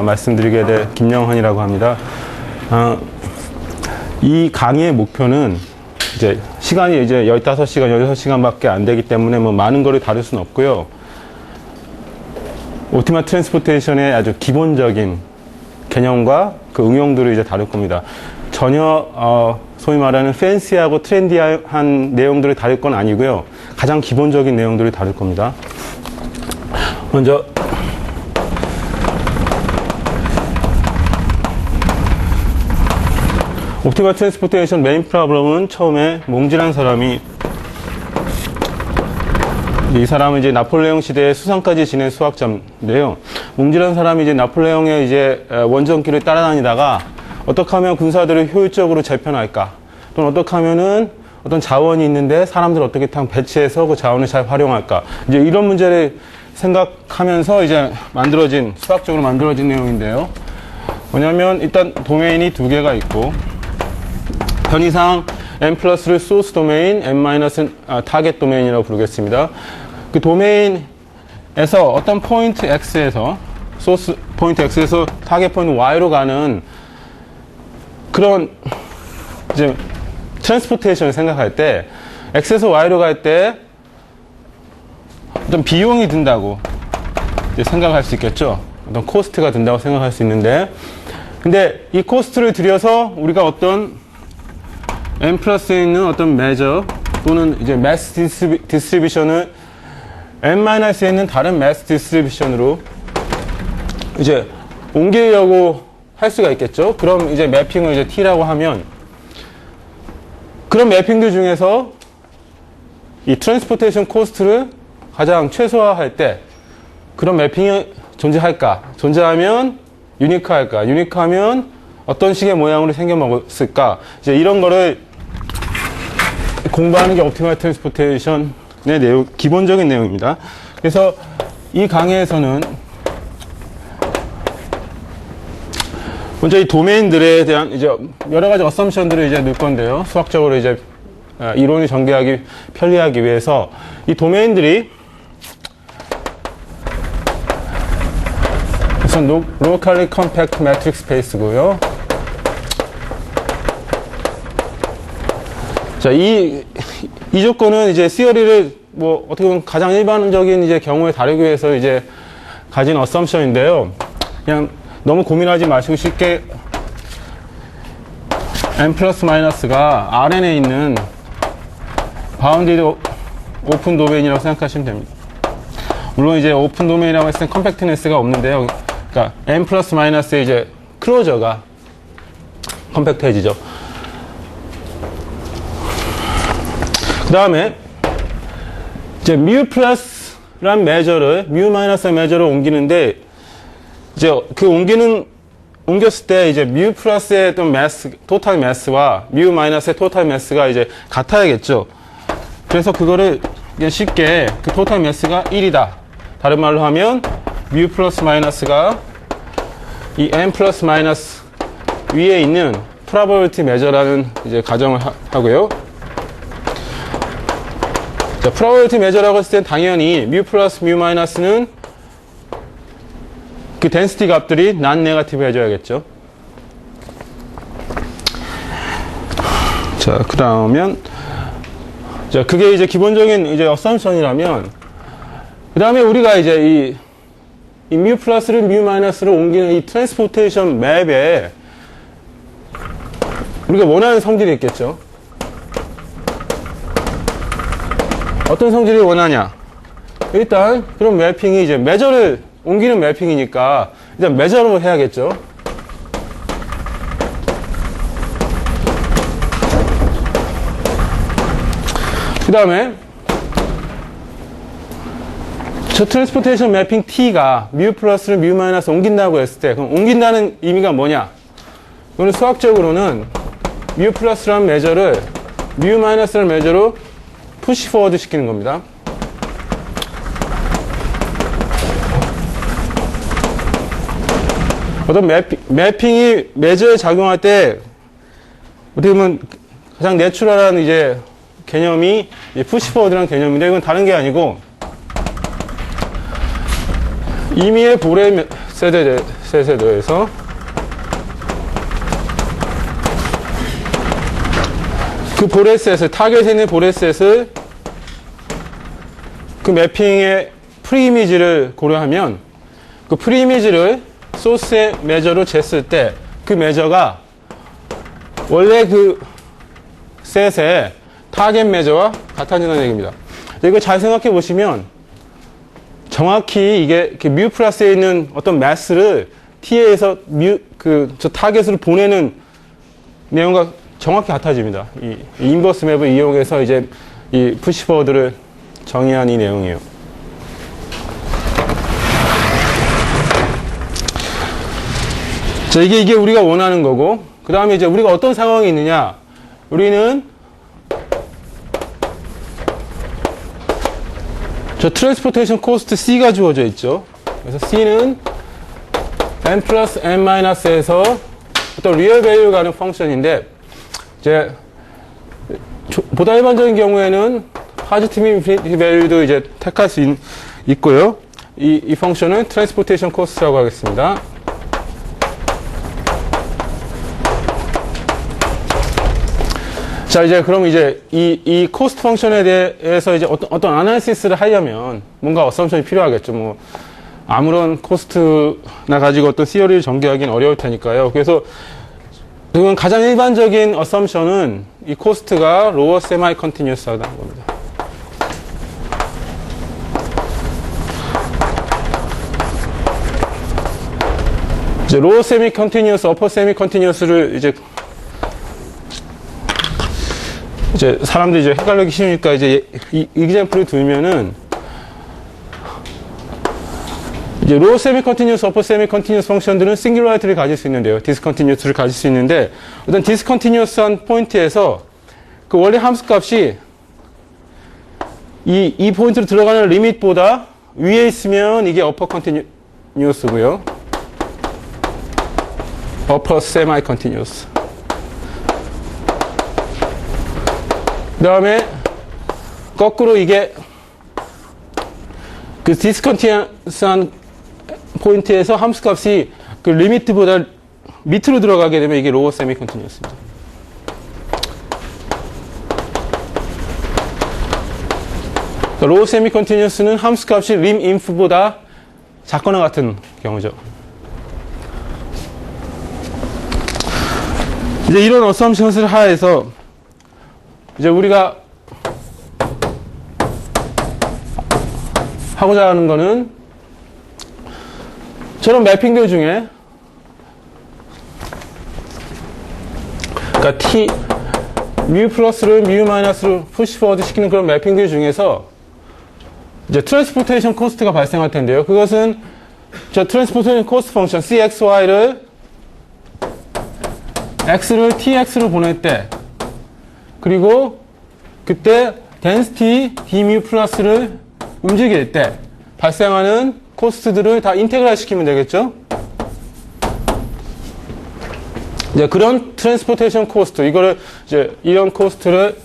말씀드리게 될 김영헌이라고 합니다. 이 강의의 목표는 이제 시간이 이제 15시간, 16시간밖에 안 되기 때문에 뭐 많은 거를 다룰 수는 없고요. 옵티멀 트랜스포테이션의 아주 기본적인 개념과 그 응용들을 이제 다룰 겁니다. 전혀 소위 말하는 팬시하고 트렌디한 내용들을 다룰 건 아니고요. 가장 기본적인 내용들을 다룰 겁니다. 먼저 옵티멀 트랜스포테이션 메인 프로블럼은 처음에 몽지라는 사람이, 이 사람은 이제 나폴레옹 시대에 수상까지 지낸 수학자인데요. 몽지라는 사람이 이제 나폴레옹의 이제 원정길을 따라다니다가 어떻게 하면 군사들을 효율적으로 재편할까, 또는 어떻게 하면은 어떤 자원이 있는데 사람들을 어떻게 배치해서 그 자원을 잘 활용할까, 이제 이런 문제를 생각하면서 이제 수학적으로 만들어진 내용인데요. 뭐냐면 일단 도메인이 두 개가 있고, 편의상 n 플러스를 소스 도메인, n 마이너스는 타겟 도메인이라고 부르겠습니다. 그 도메인에서 어떤 포인트 x에서, 소스 포인트 x에서 타겟 포인트 y로 가는 그런 이제 트랜스포테이션을 생각할 때, x에서 y로 갈 때 어떤 비용이 든다고 이제 생각할 수 있겠죠. 어떤 코스트가 든다고 생각할 수 있는데, 근데 이 코스트를 들여서 우리가 어떤 n 플러스에 있는 어떤 메저 또는 이제 매스 디스트리뷰션을 n 마이너스에 있는 다른 매스 디스트리뷰션으로 이제 옮기려고 할 수가 있겠죠. 그럼 이제 매핑을 이제 t라고 하면, 그런 매핑들 중에서 이 트랜스포테이션 코스트를 가장 최소화할 때 그런 매핑이 존재할까? 존재하면 유니크할까? 유니크하면 어떤 식의 모양으로 생겨먹었을까? 이제 이런 거를 공부하는 게 옵티멀 트랜스포테이션의 내용, 기본적인 내용입니다. 그래서 이 강의에서는 먼저 이 도메인들에 대한 이제 여러 가지 어썸션들을 이제 넣을 건데요. 수학적으로 이제 이론을 전개하기 편리하기 위해서 이 도메인들이 우선 locally compact matrix space고요. 자, 이 조건은 이제 시어리를 뭐 어떻게 보면 가장 일반적인 이제 경우에 다루기 위해서 이제 가진 어썸션인데요. 그냥 너무 고민하지 마시고 쉽게 n 플러스 마이너스가 Rn에 있는 바운디드 오픈 도메인이라고 생각하시면 됩니다. 물론 이제 오픈 도메인이라고 했을 땐 컴팩트니스가 없는데요. 그러니까 n 플러스 마이너스의 이제 클로저가 컴팩트해지죠. 그 다음에 이제 뮤 플러스란 메저를 뮤 마이너스 메저로 옮기는데, 이제 그 옮겼을 때 이제 뮤 플러스의 어떤 매스, 토탈 매스와 뮤 마이너스의 토탈 매스가 이제 같아야겠죠. 그래서 그거를 쉽게 그 토탈 매스가 1이다. 다른 말로 하면 뮤 플러스 마이너스가 이 n 플러스 마이너스 위에 있는 프로버빌티 메저라는 이제 가정을 하고요. 자, 프로버빌티 메저라고 했을 땐 당연히 뮤 플러스 뮤 마이너스는 그 덴시티 값들이 난 네거티브 해줘야겠죠. 자, 그러면 자, 그게 이제 기본적인 이제 어썸션이라면, 그 다음에 우리가 이제 이 뮤 플러스를 뮤 마이너스로 옮기는 이 트랜스포테이션 맵에 우리가 원하는 성질이 있겠죠. 어떤 성질을 원하냐? 일단 그런 매핑이 이제 메저를 옮기는 매핑이니까 일단 메저로 해야겠죠. 그 다음에 저 트랜스포테이션 매핑 T가 뮤 플러스를 뮤 마이너스 옮긴다고 했을 때, 그럼 옮긴다는 의미가 뭐냐? 이거는 수학적으로는 뮤 플러스라는 메저를 뮤 마이너스라는 메저로 푸시 포워드 시키는 겁니다. 어떤 매핑이 메저에 작용할 때 어떻게 보면 가장 내추럴한 이제 개념이 푸시 포워드라는 개념인데, 이건 다른 게 아니고 임의의 볼의 셋에 대해서 그 보레셋을, 타겟에 있는 보레셋을 그 매핑의 프리이미지를 고려하면 그 프리이미지를 소스의 매저로 쟀을 때 그 매저가 원래 그 셋의 타겟 매저와 같아진다는 얘기입니다. 이거 잘 생각해 보시면 정확히 이게 뮤 플러스에 있는 어떤 매스를 T에서 저 타겟으로 보내는 내용과 정확히 같아집니다. 이 인버스 맵을 이용해서 이제 이 푸시포워드를 정의한 이 내용이에요. 자, 이게 우리가 원하는 거고, 그 다음에 이제 우리가 어떤 상황이 있느냐. 우리는 저 트랜스포테이션 코스트 C가 주어져 있죠. 그래서 C는 n 플러스 n 마이너스에서 어떤 리얼 밸류 가는 펑션인데, 이제 보다 일반적인 경우에는 파지티브 인피니티 밸류도 이제 택할 수 있고요. 이 펑션은 트랜스포테이션 코스트라고 하겠습니다. 자, 이제 그럼 이제 이 코스트 펑션에 대해서 이제 어떤 아나리시스를 하려면 뭔가 어썸션이 필요하겠죠. 뭐 아무런 코스트나 가지고 어떤 시어리를 전개하기는 어려울 테니까요. 그래서 지금 가장 일반적인 어썸션은 이 코스트가 로어 세마이 컨티뉴어스하다는 겁니다. 이제 로어 세미 컨티뉴어스, 어퍼 세미 컨티뉴어스를 이제 사람들이 이제 헷갈리기 쉬우니까 이제 이 example을 두면은 이제 로우 세미 컨티뉴어스, 어퍼 세미 컨티뉴어스 펑션들은 싱귤라리티를 가질 수 있는데요. 디스컨티뉴어스를 가질 수 있는데 어떤 디스컨티뉴어스한 포인트에서 그 원래 함수 값이 이 포인트로 들어가는 리밋보다 위에 있으면 이게 어퍼 컨티뉴어스고요. 어퍼 세마이 컨티뉴어스. 그 다음에 거꾸로 이게 그 디스컨티뉴어스한 포인트에서 함수 값이 그 리미트보다 밑으로 들어가게 되면 이게 로어 세미 컨티뉴어스입니다. 로어 세미 컨티뉴어스는 함수 값이 림 인프보다 작거나 같은 경우죠. 이제 이런 어썸션을 하에서 이제 우리가 하고자 하는 거는 저런 매핑들 중에 그러니까 뮤 플러스를 뮤 마이너스로 푸시포워드 시키는 그런 매핑들 중에서 이제 트랜스포테이션 코스트가 발생할 텐데요. 그것은 저 트랜스포테이션 코스트 펑션 CXY를 X를 TX로 보낼 때 그리고 그때 density d뮤 플러스를 움직일 때 발생하는 코스트들을 다 인테그랄 시키면 되겠죠? 이제 그런 트랜스포테이션 코스트, 이거를 이제 이런 코스트를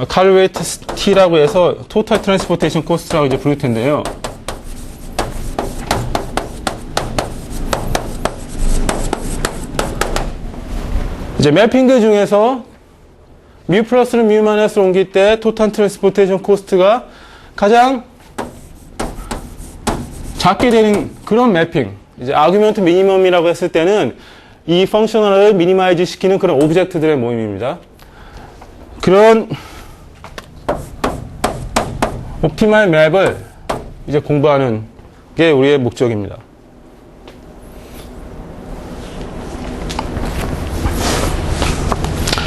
칼웨이트 T라고 해서 토탈 트랜스포테이션 코스트라고 이제 부를 텐데요. 이제 매핑들 중에서 뮤 플러스를 뮤 마이너스로 옮길 때 토탈 트랜스포테이션 코스트가 가장 작게 되는 그런 매핑, 이제 아규먼트 미니멈이라고 했을 때는 이 펑셔널을 미니마이즈 시키는 그런 오브젝트들의 모임입니다. 그런 옵티멀 맵을 이제 공부하는 게 우리의 목적입니다.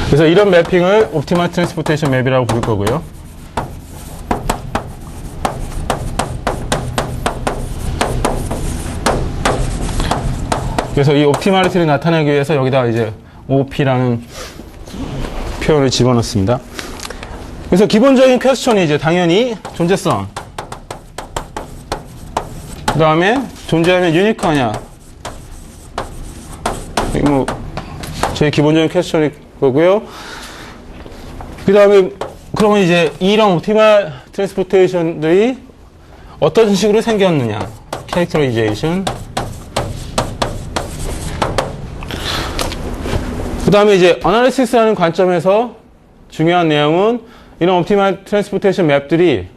그래서 이런 매핑을 옵티멀 트랜스포테이션 맵이라고 부를 거고요. 그래서 이 옵티멀리티를 나타내기 위해서 여기다 이제 OP라는 표현을 집어넣습니다. 그래서 기본적인 퀘스천이 이제 당연히 존재성. 그 다음에 존재하면 유니크하냐. 뭐, 제일 기본적인 퀘스천일 거고요. 그 다음에, 그러면 이제 이런 옵티멀 트랜스포테이션들이 어떤 식으로 생겼느냐. 캐릭터라이제이션. 그 다음에 이제 어널리시스라는 관점에서 중요한 내용은 이런 옵티멀 트랜스포테이션 맵들이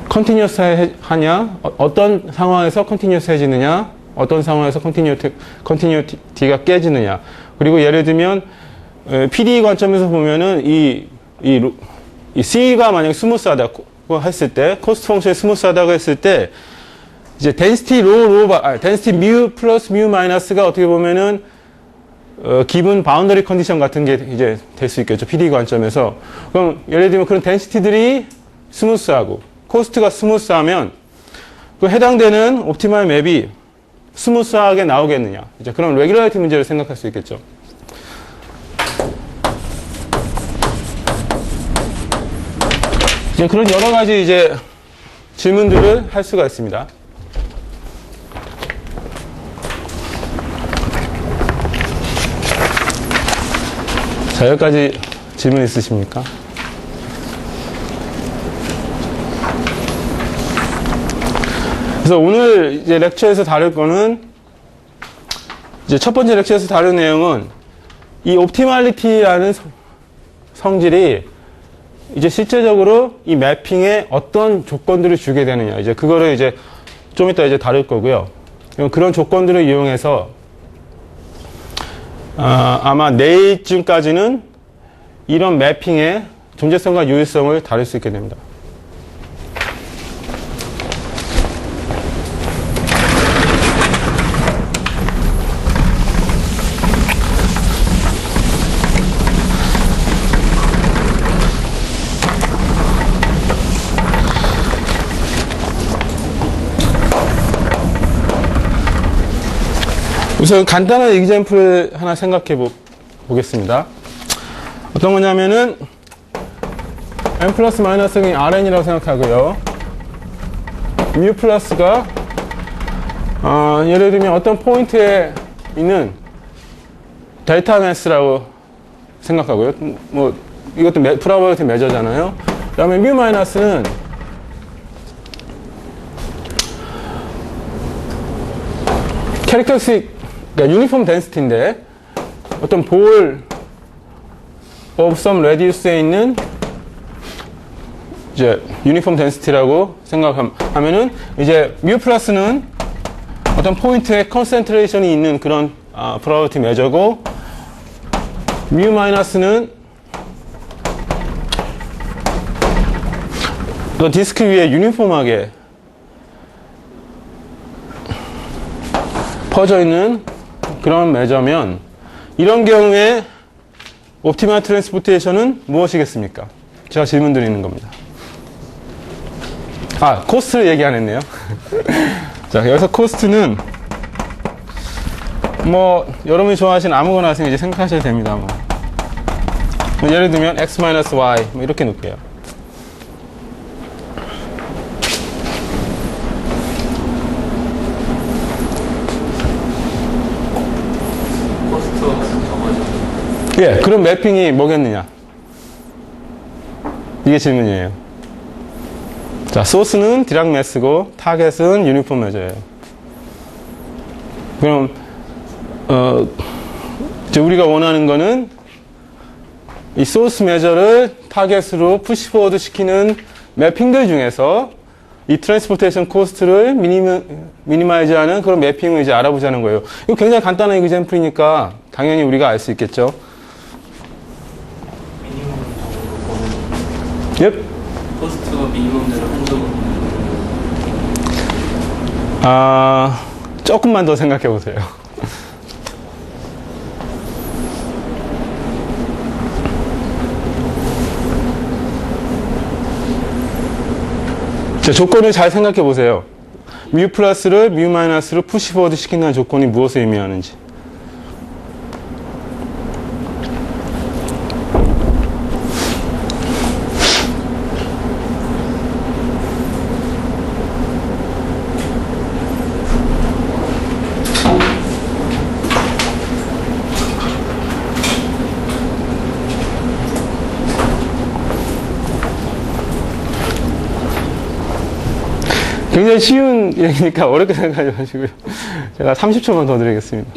컨티뉴어스 하냐, 어떤 상황에서 컨티뉴어스해지느냐, 어떤 상황에서 컨티뉴티가 깨지느냐. 그리고 예를 들면 PD 관점에서 보면은 이 C가 만약 스무스하다고 했을 때, 코스트 펑션이 스무스하다고 했을 때, 이제 density density mu 플러스 mu 마이너스가 어떻게 보면은 기본 바운더리 컨디션 같은 게 이제 될 수 있겠죠. PD 관점에서. 그럼 예를 들면 그런 density들이 스무스하고 코스트가 스무스하면 그 해당되는 옵티멀 맵이 스무스하게 나오겠느냐. 이제 그런 레귤러리티 문제를 생각할 수 있겠죠. 이제 그런 여러 가지 이제 질문들을 할 수가 있습니다. 자, 여기까지 질문 있으십니까? 그래서 오늘 이제 렉처에서 다룰 거는 이제 첫 번째 렉처에서 다룰 내용은 이 옵티멀리티라는 성질이 이제 실제적으로 이 매핑에 어떤 조건들을 주게 되느냐. 이제 그거를 이제 좀 이따 이제 다룰 거고요. 그런 조건들을 이용해서 아마 내일쯤까지는 이런 매핑의 존재성과 유효성을 다룰 수 있게 됩니다. 우선 간단한 example을 하나 생각해 보겠습니다. 어떤 거냐면은 n 플러스 마이너스는 rn이라고 생각하고요. mu 플러스가 예를 들면 어떤 포인트에 있는 델타 매스라고 생각하고요. 뭐 이것도 프로버비티 메저잖아요. 그 다음에 mu 마이너스는 캐릭터스틱, 그러니까 유니폼 덴시티인데 어떤 볼 of some radius에 있는 이제 유니폼 덴시티라고 생각하면은 이제 mu 플러스는 어떤 포인트에 컨센트레이션이 있는 그런 프로버비티 메저고 mu 마이너스는 어떤 디스크 위에 유니폼하게 퍼져 있는 그런 메저면 이런 경우에 옵티멀 트랜스포테이션은 무엇이겠습니까? 제가 질문 드리는 겁니다. 코스트를 얘기 안 했네요. 자, 여기서 코스트는 뭐 여러분이 좋아하시는 아무거나 이제 생각하셔도 됩니다. 뭐 예를 들면 x-y 뭐 이렇게 놓을게요. 예, 그럼 매핑이 뭐겠느냐? 이게 질문이에요. 자, 소스는 디락 매스고 타겟은 유니폼 메저예요. 그럼 이제 우리가 원하는 거는 이 소스 메저를 타겟으로 푸시포워드 시키는 매핑들 중에서 이 트랜스포테이션 코스트를 미니마이즈하는 그런 매핑을 이제 알아보자는 거예요. 이거 굉장히 간단한 이그젬플이니까 당연히 우리가 알 수 있겠죠. 코스트가 미니멈대로 한정을 조금만 더 생각해 보세요. 자, 조건을 잘 생각해 보세요. mu 플러스를 mu 마이너스로 푸시포워드 시킨다는 조건이 무엇을 의미하는지. 굉장히 쉬운 얘기니까 어렵게 생각하지 마시고요. 제가 30초만 더 드리겠습니다.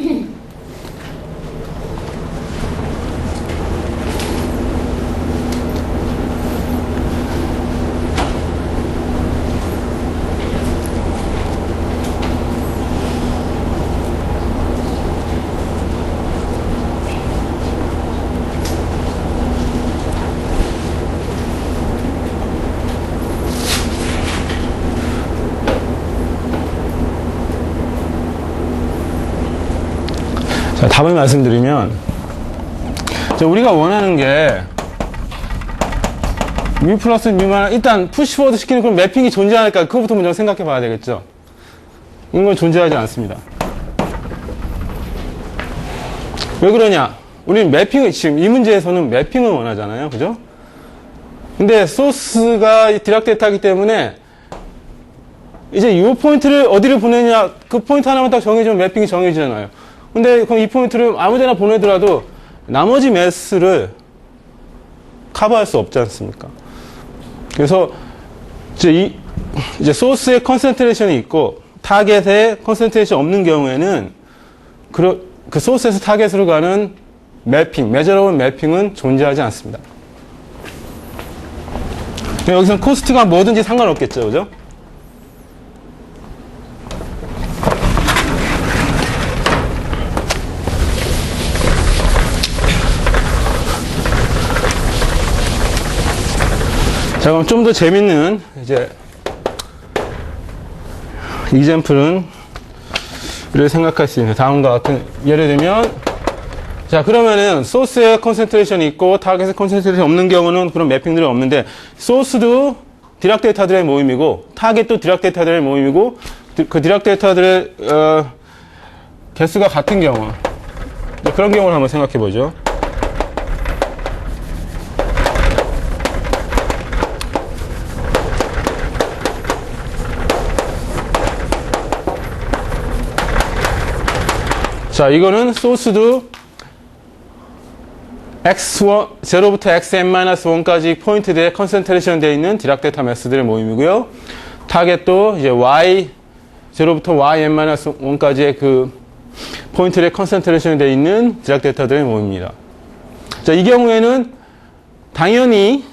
자, 답을 말씀드리면, 자, 우리가 원하는 게, 뮤 플러스 뮤만, 일단 푸시포워드 시키는 그런 매핑이 존재할까? 그거부터 먼저 생각해 봐야 되겠죠? 이런 건 존재하지 않습니다. 왜 그러냐? 우리는 매핑을, 지금 이 문제에서는 매핑을 원하잖아요. 그죠? 근데 소스가 디락 데이터이기 때문에 이제 이 포인트를 어디를 보내냐, 그 포인트 하나만 딱 정해주면 매핑이 정해지잖아요. 근데 그럼 이 포인트를 아무 데나 보내더라도 나머지 매스를 커버할 수 없지 않습니까? 그래서 이제 소스의 컨센트레이션이 있고 타겟에 컨센트레이션이 없는 경우에는 그 소스에서 타겟으로 가는 매핑, 메저러블 매핑은 존재하지 않습니다. 여기서 코스트가 뭐든지 상관없겠죠, 그죠? 자, 그럼 좀 더 재밌는 이제 이젠플은 를 생각할 수 있는 다음과 같은, 예를 들면, 자, 그러면은 소스에 컨센트레이션이 있고 타겟에 컨센트레이션이 없는 경우는 그런 매핑들이 없는데, 소스도 디락 데이터들의 모임이고 타겟도 디락 데이터들의 모임이고 그 디락 데이터들의 개수가 같은 경우, 그런 경우를 한번 생각해 보죠. 자, 이거는 소스도 x1, 0부터 xn-1까지 포인트들의 컨센트레이션 되어 있는 디락 데이터 매스들의 모임이고요. 타겟도 이제 y, 0부터 yn-1까지의 그 포인트들의 컨센트레이션 되어 있는 디락 데이터들의 모임입니다. 자, 이 경우에는 당연히,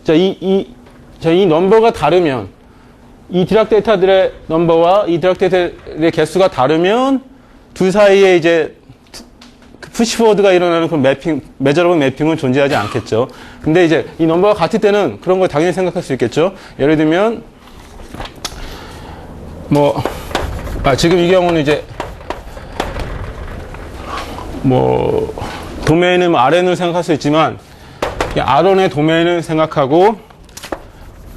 자, 이 넘버가 다르면, 이 디락 데이터들의 넘버와 이 디락 데이터들의 개수가 다르면 둘 사이에 이제 푸시포워드가 일어나는 그런 매핑, 메저러블 매핑은 존재하지 않겠죠. 근데 이제 이 넘버가 같을 때는 그런 걸 당연히 생각할 수 있겠죠. 예를 들면, 지금 이 경우는 이제, 도메인은 Rn을 생각할 수 있지만, R1의 도메인을 생각하고,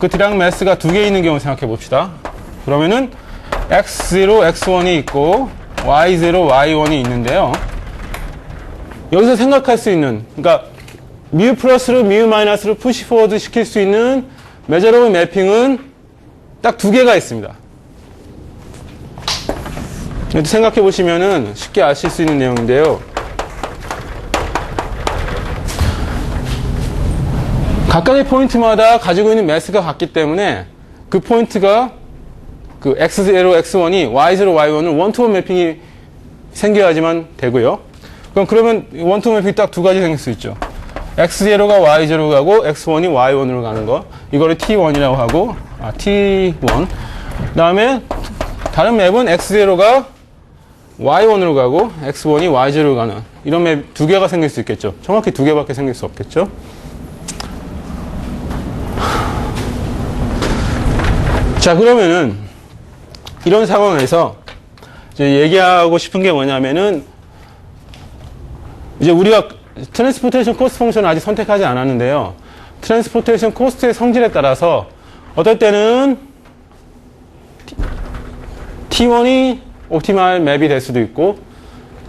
그 디락 매스가 두 개 있는 경우 생각해 봅시다. 그러면은, X0, X1이 있고, Y0, Y1이 있는데요. 여기서 생각할 수 있는, 그러니까 뮤 플러스로 뮤 마이너스로 푸시 포워드 시킬 수 있는 메저러블 매핑은 딱 두 개가 있습니다. 생각해 보시면은 쉽게 아실 수 있는 내용인데요. 각각의 포인트마다 가지고 있는 매스가 같기 때문에 그 포인트가 그 X0, X1이 Y0, Y1을 원투원 매핑이 생겨야지만 되고요. 그러면 원투원 매핑이 딱 두 가지 생길 수 있죠. X0가 Y0로 가고 X1이 Y1으로 가는 거. 이거를 T1이라고 하고, T1. 그 다음에 다른 맵은 X0가 Y1으로 가고 X1이 Y0로 가는 이런 맵 두 개가 생길 수 있겠죠. 정확히 두 개밖에 생길 수 없겠죠. 자, 그러면은 이런 상황에서 이제 얘기하고 싶은 게 뭐냐면은 이제 우리가 트랜스포테이션 코스트 펑션을 아직 선택하지 않았는데요. 트랜스포테이션 코스트의 성질에 따라서 어떨 때는 T1이 옵티멀 맵이 될 수도 있고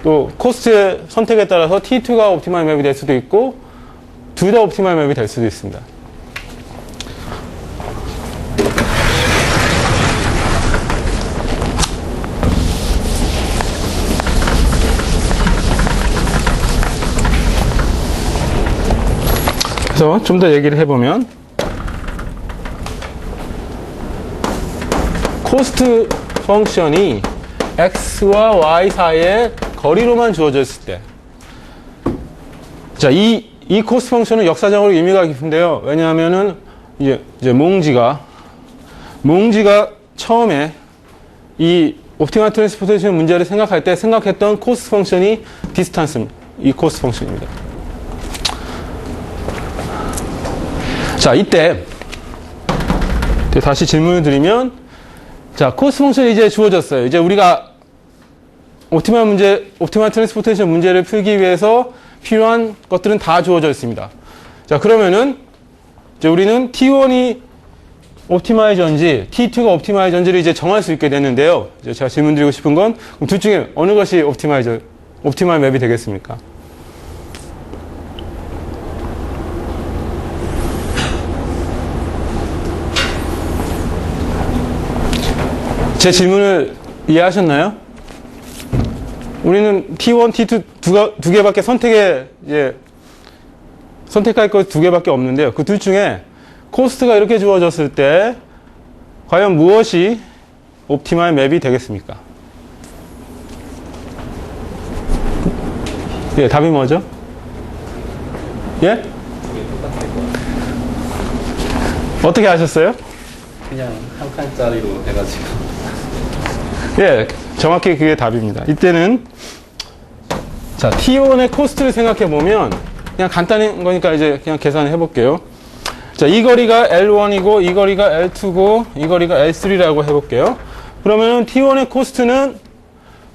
또 코스트의 선택에 따라서 T2가 옵티멀 맵이 될 수도 있고 둘 다 옵티멀 맵이 될 수도 있습니다. 그래서 좀 더 얘기를 해보면 코스트 펑션이 x와 y 사이의 거리로만 주어졌을 때, 자, 이 코스트 펑션은 역사적으로 의미가 깊은데요. 왜냐하면은 이제 몽지가 처음에 이 옵티멀 트랜스포테이션 문제를 생각할 때 생각했던 코스트 펑션이 디스턴스, 이 코스트 펑션입니다. 자, 이때 다시 질문을 드리면, 자, 코스트 펑션이 이제 주어졌어요. 이제 우리가 옵티멀 트랜스포테이션 문제를 풀기 위해서 필요한 것들은 다 주어져 있습니다. 자, 그러면은 이제 우리는 T1이 옵티마이저인지 T2가 옵티마이저인지를 이제 정할 수 있게 됐는데요. 이제 제가 질문 드리고 싶은 건 그럼 둘 중에 어느 것이 옵티멀 맵이 되겠습니까? 제 질문을 이해하셨나요? 우리는 T1, T2 두 개밖에 선택할 것 두 개밖에 없는데요. 그 둘 중에 코스트가 이렇게 주어졌을 때 과연 무엇이 옵티멀 맵이 되겠습니까? 예, 답이 뭐죠? 예? 어떻게 아셨어요? 그냥 한 칸짜리로 해가지고. 예, 정확히 그게 답입니다. 이때는 자, T1의 코스트를 생각해 보면 그냥 간단한 거니까 이제 그냥 계산을 해 볼게요. 자, 이 거리가 L1이고 이 거리가 L2고 이 거리가 L3라고 해 볼게요. 그러면 T1의 코스트는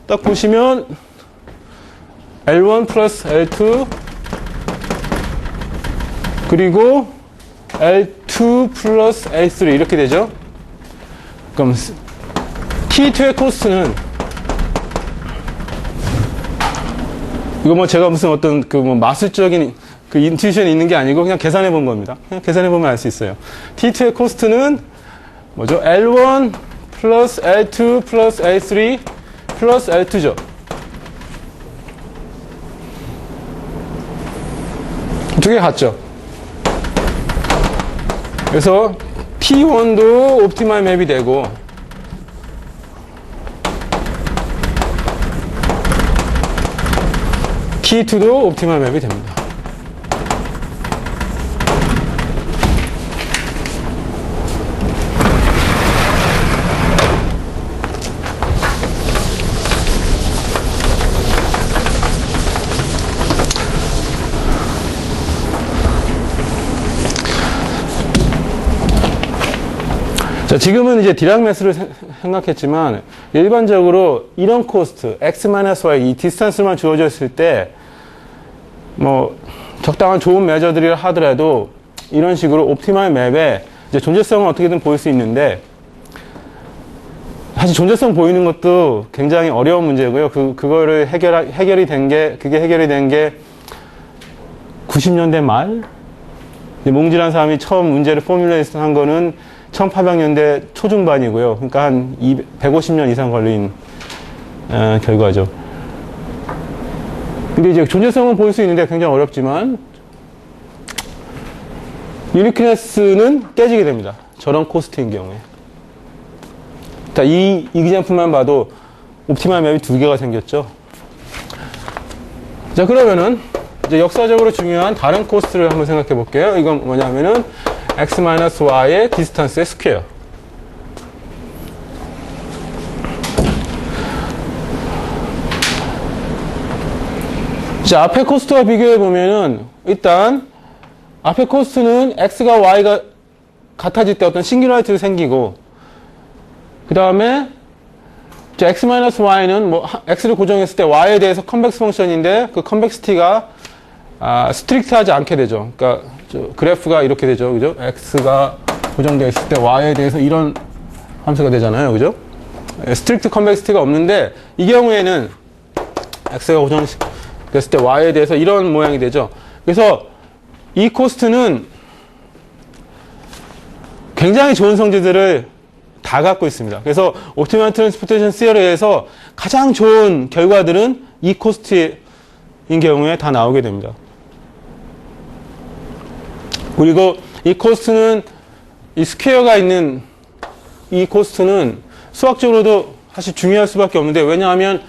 딱 보시면 L1 플러스 L2 그리고 L2 플러스 L3 이렇게 되죠. 그럼 T2의 코스트는 이거 뭐 제가 무슨 어떤 그 뭐 마술적인 그 인투이션이 있는 게 아니고 그냥 계산해 본 겁니다. 그냥 계산해 보면 알 수 있어요. T2의 코스트는 뭐죠? L1 플러스 L2 플러스 L3 플러스 L2죠. 두 개 같죠? 그래서 T1도 옵티멀 맵이 되고 T2도 옵티멀 맵이 됩니다. 자, 지금은 이제 디락 매스를 생각했지만 일반적으로 이런 코스트 x-y 이 디스턴스만 주어졌을 때 뭐 적당한 좋은 메저들이라 하더라도 이런 식으로 옵티멀 맵의 이제 존재성을 어떻게든 보일 수 있는데 사실 존재성 보이는 것도 굉장히 어려운 문제고요. 그거를 해결이 된 게 90년대 말 몽지라는 사람이 처음 문제를 포뮬레이션 한 거는 1800년대 초중반이고요. 그러니까 한 150년 이상 걸린 결과죠. 근데 이제 존재성은 볼 수 있는데 굉장히 어렵지만 유니크네스는 깨지게 됩니다. 저런 코스트인 경우에. 자, 이 기장품만 봐도 옵티멀 맵이 두 개가 생겼죠. 자, 그러면은 이제 역사적으로 중요한 다른 코스트를 한번 생각해 볼게요. 이건 뭐냐면은 x-y의 디스턴스의 스퀘어. 자, 앞에 코스트와 비교해 보면은 일단 앞에 코스트는 x가 y가 같아질 때 어떤 싱귤라리티가 생기고 그 다음에 x-y는 뭐 x를 고정했을 때 y에 대해서 컨벡스 펑션인데 그 컨벡시티가 스트릭트하지 않게 되죠. 그러니까 그래프가 이렇게 되죠. 그죠? x가 고정되어 있을 때 y에 대해서 이런 함수가 되잖아요. 그죠? 스트릭트 컨벡시티가 없는데 이 경우에는 x가 고정됐을 때 y에 대해서 이런 모양이 되죠. 그래서 이 코스트는 굉장히 좋은 성질들을 다 갖고 있습니다. 그래서 옵티멀 트랜스포테이션 시어리에서 가장 좋은 결과들은 이 코스트인 경우에 다 나오게 됩니다. 그리고 이 코스트는 이 스퀘어가 있는 이 코스트는 수학적으로도 사실 중요할 수밖에 없는데 왜냐하면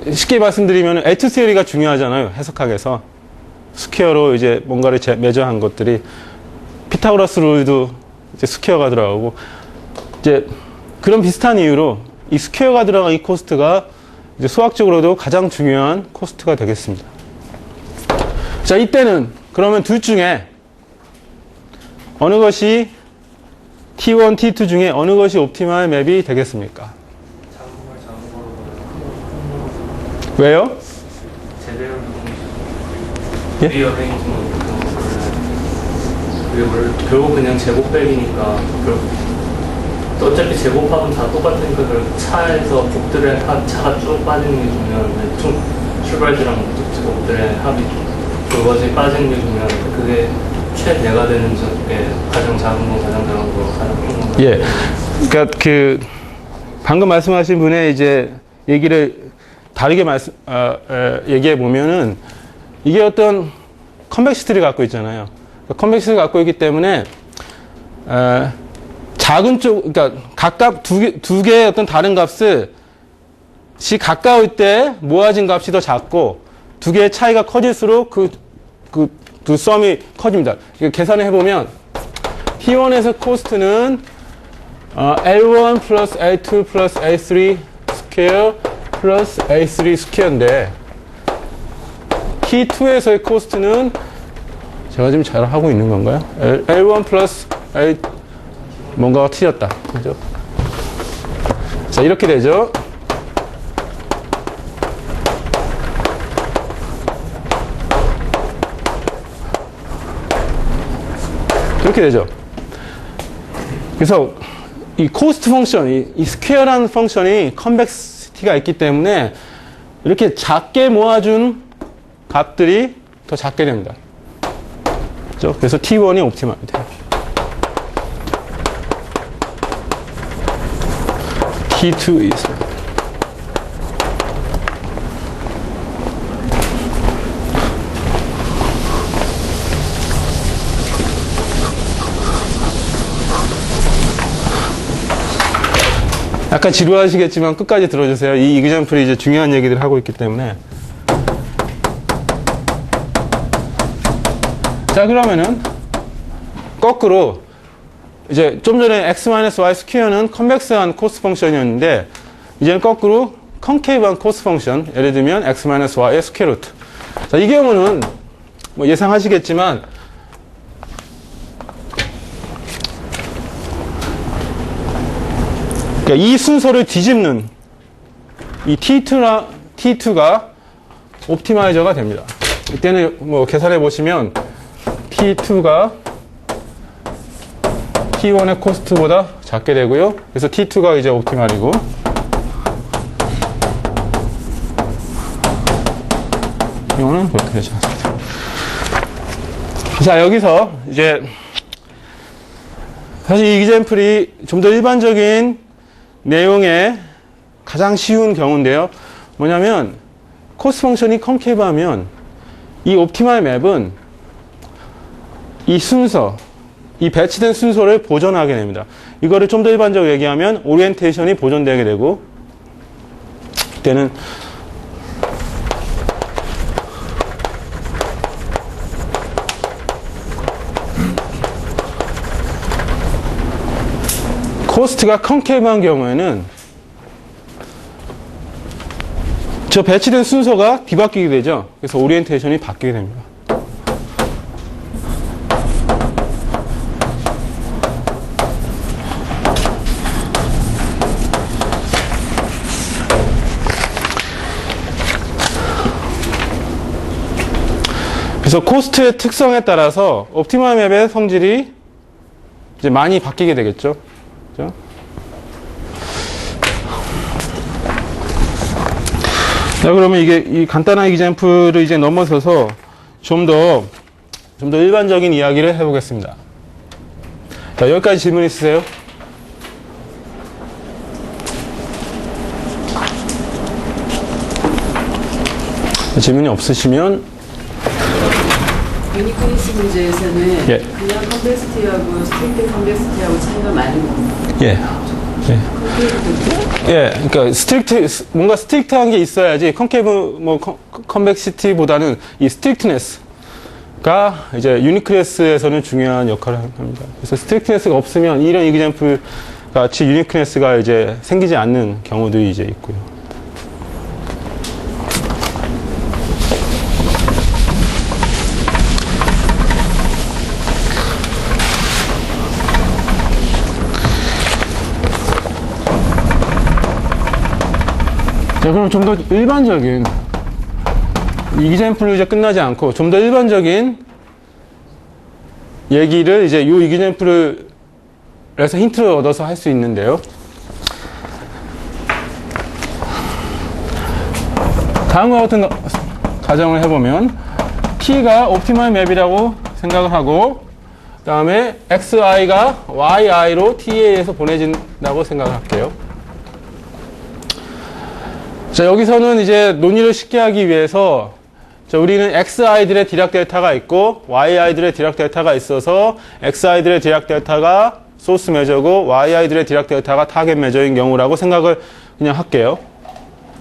쉽게 말씀드리면 에투 시어리가 중요하잖아요. 해석학에서 스퀘어로 이제 뭔가를 매저한 것들이 피타고라스 룰도 이제 스퀘어가 들어가고 이제 그런 비슷한 이유로 이 스퀘어가 들어간 이 코스트가 이제 수학적으로도 가장 중요한 코스트가 되겠습니다. 자, 이때는 그러면 둘 중에 어느 것이 T1, T2 중에 어느 것이 옵티멀 맵이 되겠습니까? 왜요? 제대로 예? 리어레인지먼트 그게 원래 결국 그냥 제곱백이니까 어차피 제곱합은 다 똑같으니까 그 차에서 곱들의 차가 쭉 빠지는 게 중요한데 총 출발지랑 곱들의 합이 그것이 빠지는 게 중요한데 그게 최대가 되는 적에 가장 작은 거 가장 작은 거 가장 큰 거. 예. 그러니까 그 방금 말씀하신 분의 이제 얘기를 다르게 얘기해 보면은 이게 어떤 컨벡시티를 갖고 있잖아요. 컨벡시티를 갖고 있기 때문에 작은 쪽, 그러니까 각각 두 개의 어떤 다른 값이 가까울 때 모아진 값이 더 작고 두 개의 차이가 커질수록 두 썸이 커집니다. 이거 계산을 해보면 T1에서 코스트는 L1 플러스 L2 플러스 L3 스퀘어 플러스 A3 스퀘어인데 T2에서의 코스트는 제가 지금 잘 하고 있는 건가요? L1 플러스 L 뭔가가 틀렸다. 그죠? 자, 이렇게 되죠. 이렇게 되죠. 그래서 이 코스트 펑션, 이 스퀘어라는 펑션이 컨벡시티가 있기 때문에 이렇게 작게 모아준 값들이 더 작게 됩니다. 그죠? 그래서 T1이 옵티멀이 돼요. T2 is 약간 지루하시겠지만 끝까지 들어주세요. 이 이그젠플이 이제 중요한 얘기들을 하고 있기 때문에. 자, 그러면은 거꾸로 이제 좀 전에 x-y 스퀘어는 컨벡스한 코스트 펑션이었는데 이제는 거꾸로 컨케이브한 코스트 펑션, 예를 들면 x-y의 스퀘어 루트. 자, 이 경우는 뭐 예상하시겠지만 그러니까 이 순서를 뒤집는 이 T2가 옵티마이저가 됩니다. 이때는 뭐 계산해 보시면 T2가 T1의 코스트보다 작게 되고요. 그래서 T2가 이제 옵티말이고 이거는 그렇게 되지 않습니다. 자, 여기서 이제 사실 이 이그젠플이 좀 더 일반적인 내용의 가장 쉬운 경우인데요. 뭐냐면 코스트 펑션이 컨케이브 하면 이 옵티멀 맵은 이 순서, 이 배치된 순서를 보존하게 됩니다. 이거를 좀 더 일반적으로 얘기하면 오리엔테이션이 보존되게 되고 이때는 코스트가 컨케이브한 경우에는 저 배치된 순서가 뒤바뀌게 되죠. 그래서 오리엔테이션이 바뀌게 됩니다. 그래서 코스트의 특성에 따라서 옵티멀 맵의 성질이 이제 많이 바뀌게 되겠죠. 그죠? 자, 그러면 이게 이 간단한 이그젠플을 이제 넘어서서 좀 더 일반적인 이야기를 해보겠습니다. 자, 여기까지 질문 있으세요? 질문이 없으시면 유니크니스 문제에서는 예. 그냥 컨벡시티하고 스트릭트 컨벡시티하고 차이가 많은 겁니다. 예. 예, 그러니까 뭔가 스트릭트한 게 있어야지 컨케이브 컨벡시티보다는 이 스트릭트네스가 이제 유니크네스에서는 중요한 역할을 합니다. 그래서 스트릭트네스가 없으면 이런 이그젠플 같이 유니크네스가 이제 생기지 않는 경우들이 이제 있고요. 자, 그럼 좀 더 일반적인 이기젠플로 이제 끝나지 않고 좀 더 일반적인 얘기를 이제 이 이기젠플을 해서 힌트를 얻어서 할 수 있는데요. 다음과 같은 가정을 해보면 T가 옵티멀 맵이라고 생각을 하고 그 다음에 XI가 YI로 T에 의해서 보내진다고 생각을 할게요. 자, 여기서는 이제 논의를 쉽게 하기 위해서 자, 우리는 XI들의 디락 델타가 있고 YI들의 디락 델타가 있어서 XI들의 디락 델타가 소스 메저고 YI들의 디락 델타가 타겟 메저인 경우라고 생각을 그냥 할게요.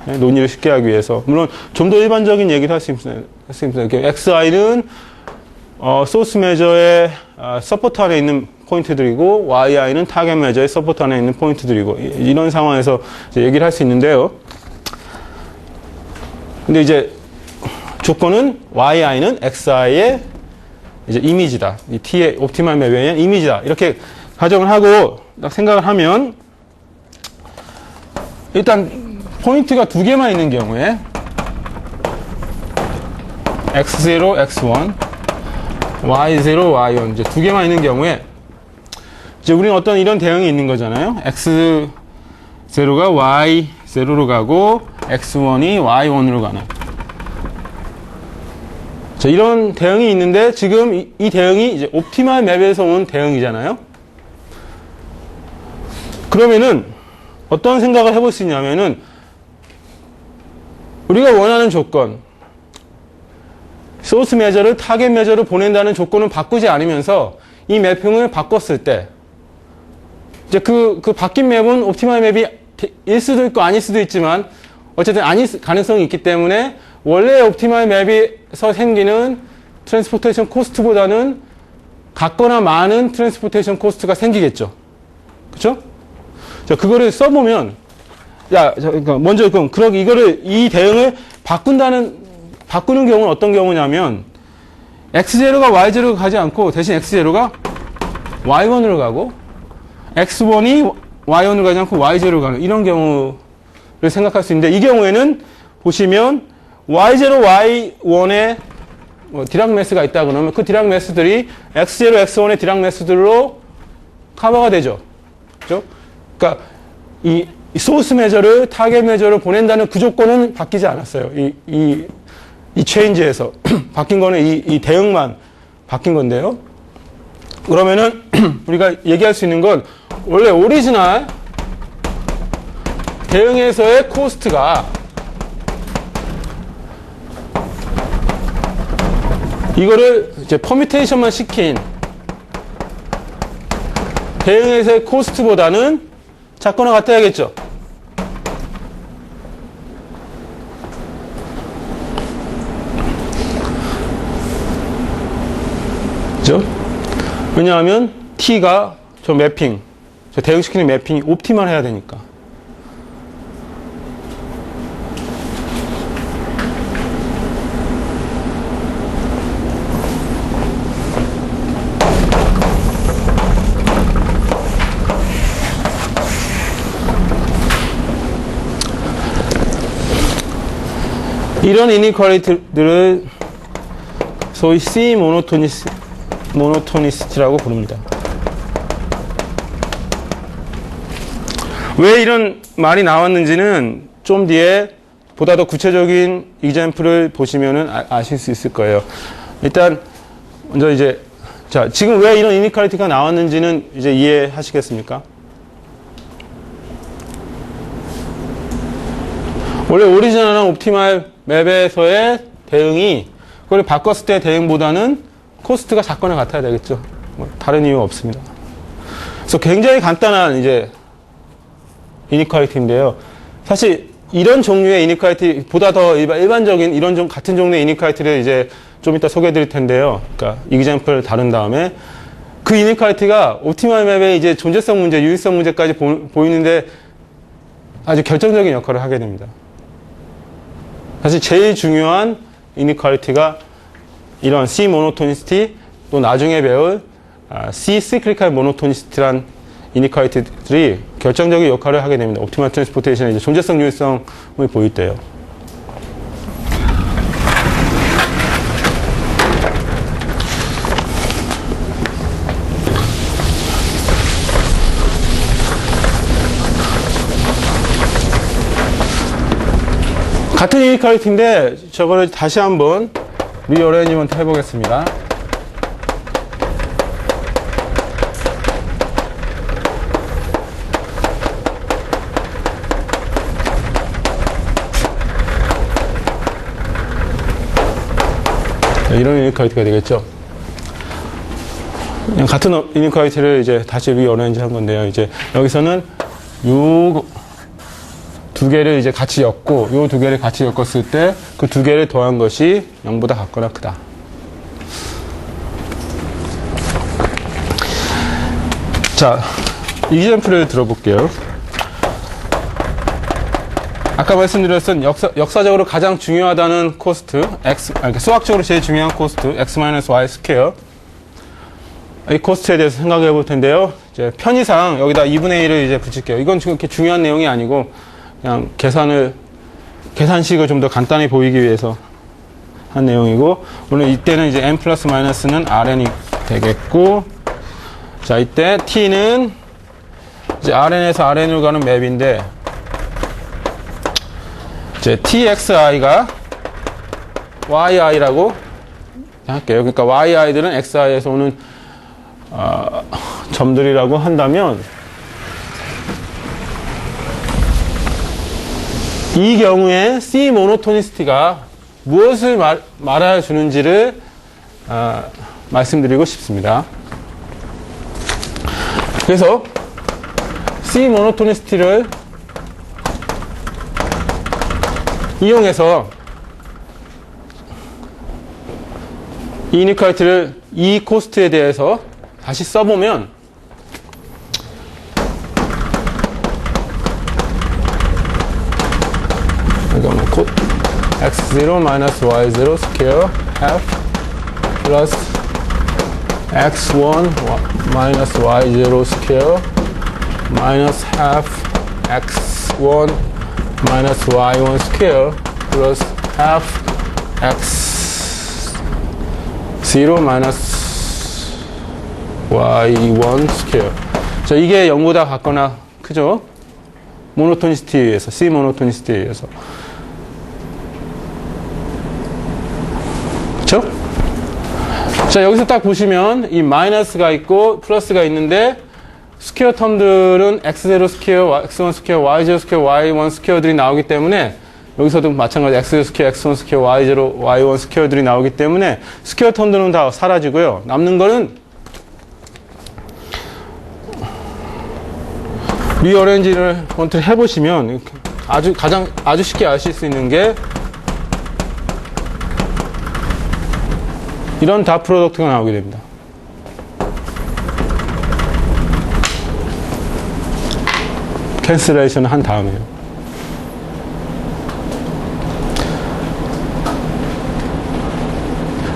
네, 논의를 쉽게 하기 위해서. 물론 좀 더 일반적인 얘기를 할 수 있습니다. XI는 소스 메저의 서포트 안에 있는 포인트들이고 YI는 타겟 메저의 서포트 안에 있는 포인트들이고 이런 상황에서 이제 얘기를 할 수 있는데요. 근데 이제 조건은 YI는 XI의 이제 이미지다. 이 T의 옵티멀 맵에 의한 이미지다. 이렇게 가정을 하고 딱 생각을 하면 일단 포인트가 두 개만 있는 경우에 X0, X1, Y0, Y1 이제 두 개만 있는 경우에 이제 우리는 어떤 이런 대응이 있는 거잖아요. X0가 Y0로 가고 X1이 Y1으로 가는. 자, 이런 대응이 있는데 지금 이 대응이 이제 옵티멀 맵에서 온 대응이잖아요. 그러면은 어떤 생각을 해볼 수 있냐면은 우리가 원하는 조건, 소스 메저를 타겟 메저로 보낸다는 조건은 바꾸지 않으면서 이 매핑을 바꿨을 때 이제 그 바뀐 맵은 옵티멀 맵이 일 수도 있고 아닐 수도 있지만 어쨌든 아닐 가능성이 있기 때문에 원래 옵티멀 맵에서 생기는 트랜스포테이션 코스트보다는 같거나 많은 트랜스포테이션 코스트가 생기겠죠. 그렇죠? 자, 그거를 써보면 그러니까 먼저 그럼 이거를 이 대응을 바꾸는 경우는 어떤 경우냐면 X0가 Y0로 가지 않고 대신 X0가 Y1으로 가고 X1이 Y1으로 가지 않고 Y0로 가는 이런 경우를 생각할 수 있는데 이 경우에는 보시면 Y0, Y1에 디락 매스가 있다 그러면 그 디락 매스들이 X0, X1의 디락 매스들로 커버가 되죠. 그죠? 그러니까 이 소스 메저를 타겟 메저로 보낸다는 그 조건은 바뀌지 않았어요. 이 체인지에서 바뀐 거는 이 대응만 바뀐 건데요. 그러면은 우리가 얘기할 수 있는 건 원래 오리지널 대응에서의 코스트가 이거를 이제 퍼뮤테이션만 시킨 대응에서의 코스트보다는 작거나 같아야겠죠. 그죠? 왜냐하면 T가 저 매핑, 저 대응시키는 매핑이 옵티멀 해야 되니까. 이런 이니퀄리티들을 소위 C 모노토니시티라고 부릅니다. 왜 이런 말이 나왔는지는 좀 뒤에 보다 더 구체적인 이젠플을 보시면은 아실 수 있을 거예요. 일단 먼저 이제 자, 지금 왜 이런 이니퀄리티가 나왔는지는 이제 이해하시겠습니까? 원래 오리지널한 옵티멀 맵에서의 대응이 그걸 바꿨을 때 대응보다는 코스트가 작거나 같아야 되겠죠. 뭐 다른 이유 없습니다. 그래서 굉장히 간단한 이제 이니퀄리티인데요. 사실 이런 종류의 이니퀄리티 보다 더 일반적인 이런 같은 종류의 이니퀄리티를 이제 좀 이따 소개해 드릴 텐데요. 그러니까 이그젬플을 다룬 다음에 그 이니퀄리티가 옵티멀 맵의 이제 존재성 문제, 유의성 문제까지 보이는데 아주 결정적인 역할을 하게 됩니다. 사실 제일 중요한 이니퀄리티가 이런 C 모노토니시티 또 나중에 배울 C 시클리컬 모노토니시티란 이니퀄리티들이 결정적인 역할을 하게 됩니다. 옵티멀 트랜스포테이션의 이제 존재성 유의성을 보일 때요. 같은 이니퀄리티인데 저거를 다시 한번 리어레인지먼트 해보겠습니다. 이런 이니퀄리티가 되겠죠. 그냥 같은 이니퀄리티를 이제 다시 리어레인지 한 건데요. 이제 여기서는 요 두 개를 이제 같이 엮고 요 두 개를 같이 엮었을 때 그 두 개를 더한 것이 0보다 같거나 크다. 자, 이그젬플을 들어볼게요. 아까 말씀드렸던 역사적으로 가장 중요하다는 코스트, 수학적으로 제일 중요한 코스트, x-y 스퀘어. 이 코스트에 대해서 생각해 볼 텐데요. 이제 편의상 여기다 2분의 1을 이제 붙일게요. 이건 그렇게 중요한 내용이 아니고, 그냥 계산식을 좀 더 간단히 보이기 위해서 한 내용이고, 오늘 이때는 이제 n 플러스 마이너스는 rn이 되겠고, 자, 이때 t는 이제 rn에서 rn으로 가는 맵인데, 이제 txi가 yi라고 할게요. 그러니까 yi들은 xi에서 오는 점들이라고 한다면, 이 경우에 C 모노토니시티가 무엇을 말해 주는지를 말씀드리고 싶습니다. 그래서 C 모노토니시티를 이용해서 이 이니퀄리티를 이 코스트에 대해서 다시 써보면 x0 minus y0 square half plus x1 minus y0 square minus half x1 minus y1 square plus half x0 minus y1 square. 자, 이게 0보다 같거나 크죠? 모노토니시티에 의해서, C 모노토니시티에 의해서. 그쵸? 자, 여기서 딱 보시면 이 마이너스가 있고 플러스가 있는데 스퀘어 텀들은 x0 스퀘어, x1 스퀘어, y0 스퀘어, y1 스퀘어들이 나오기 때문에 여기서도 마찬가지 x0 스퀘어, x1 스퀘어, y0, y1 스퀘어들이 나오기 때문에 스퀘어 텀들은 다 사라지고요. 남는 거는 리어레인지먼트를 해보시면 아주 쉽게 아실 수 있는 게 이런 다 프로덕트가 나오게 됩니다. 캔슬레이션 한 다음에요.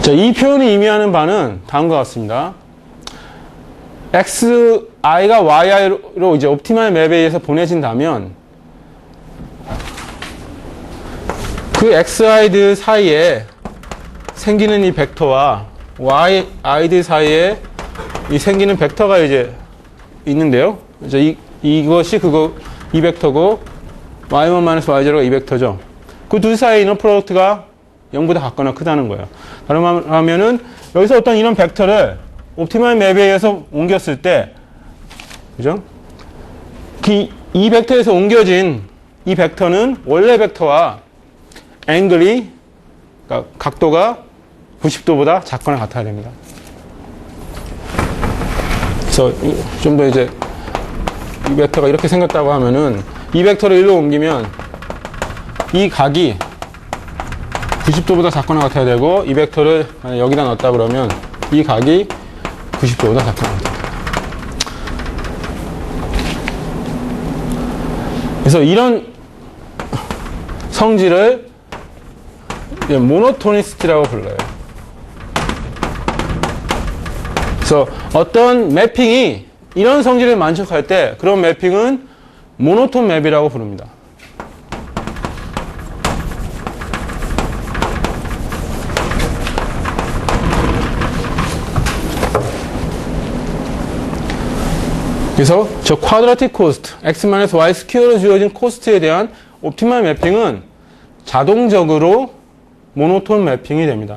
자, 이 표현이 의미하는 바는 다음과 같습니다. xi가 yi로 이제 옵티멀 맵에 의해서 보내진다면 그 xi들 사이에 생기는 이 벡터와 yi들 사이에 이 생기는 벡터가 이제 있는데요. 이제 이것이 이 벡터고 y1 y0가 이 벡터죠. 그 둘 사이의 이너 프로덕트가 0보다 같거나 크다는 거예요. 다른 말로 하면은 여기서 어떤 이런 벡터를 옵티멀 맵에 의해서 옮겼을 때, 그죠? 이 벡터에서 옮겨진 이 벡터는 원래 벡터와 앵글이, 그러니까 각도가 90도보다 작거나 같아야 됩니다. 그래서 좀 더 이제 이 벡터가 이렇게 생겼다고 하면은 이 벡터를 일로 옮기면 이 각이 90도보다 작거나 같아야 되고 이 벡터를 여기다 넣었다 그러면 이 각이 90도보다 작거나 같아야 돼요. 그래서 이런 성질을 모노토니시티라고 불러요. 그래서 어떤 매핑이 이런 성질을 만족할 때 그런 매핑은 모노톤 맵이라고 부릅니다. 그래서 저 쿼드라틱 코스트, x-y 스퀘어로 주어진 코스트에 대한 옵티멀 매핑은 자동적으로 모노톤 매핑이 됩니다.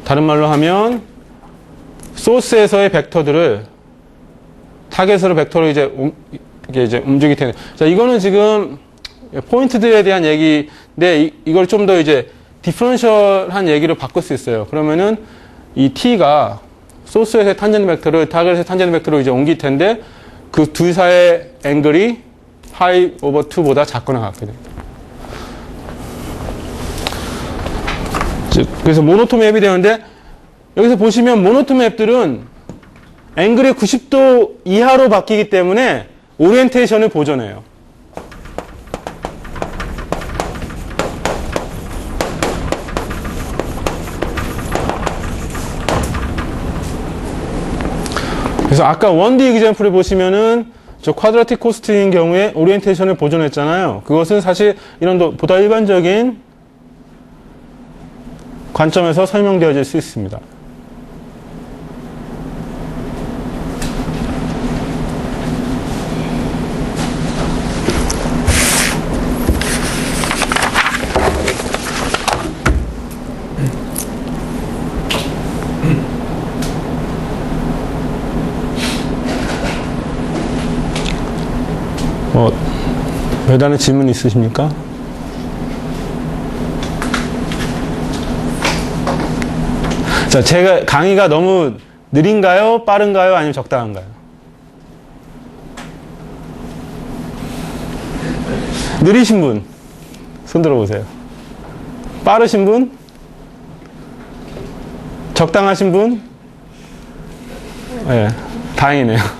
다른 말로 하면 소스에서의 벡터들을 타겟으로 벡터로 이게 이제 움직일 텐데, 자, 이거는 지금 포인트들에 대한 얘기인데 이걸 좀 더 이제 디퍼런셜한 얘기로 바꿀 수 있어요. 그러면은 이 t가 소스에서의 탄젠트 벡터를 타겟에서의 탄젠트 벡터로 이제 옮길 텐데 그 둘 사이의 앵글이 파이 오버 2보다 작거나 같게 됩니다. 그래서 모노톤 맵이 되는데, 여기서 보시면 모노톤 맵들은 앵글이 90도 이하로 바뀌기 때문에 오리엔테이션을 보존해요. 그래서 아까 1D example을 보시면은 저 쿼드라틱 코스트인 경우에 오리엔테이션을 보존했잖아요. 그것은 사실 이런 보다 일반적인 관점에서 설명되어질 수 있습니다. 별다른 질문 있으십니까? 자, 제가 강의가 너무 느린가요? 빠른가요? 아니면 적당한가요? 느리신 분, 손 들어보세요. 빠르신 분? 적당하신 분? 네, 다행이네요.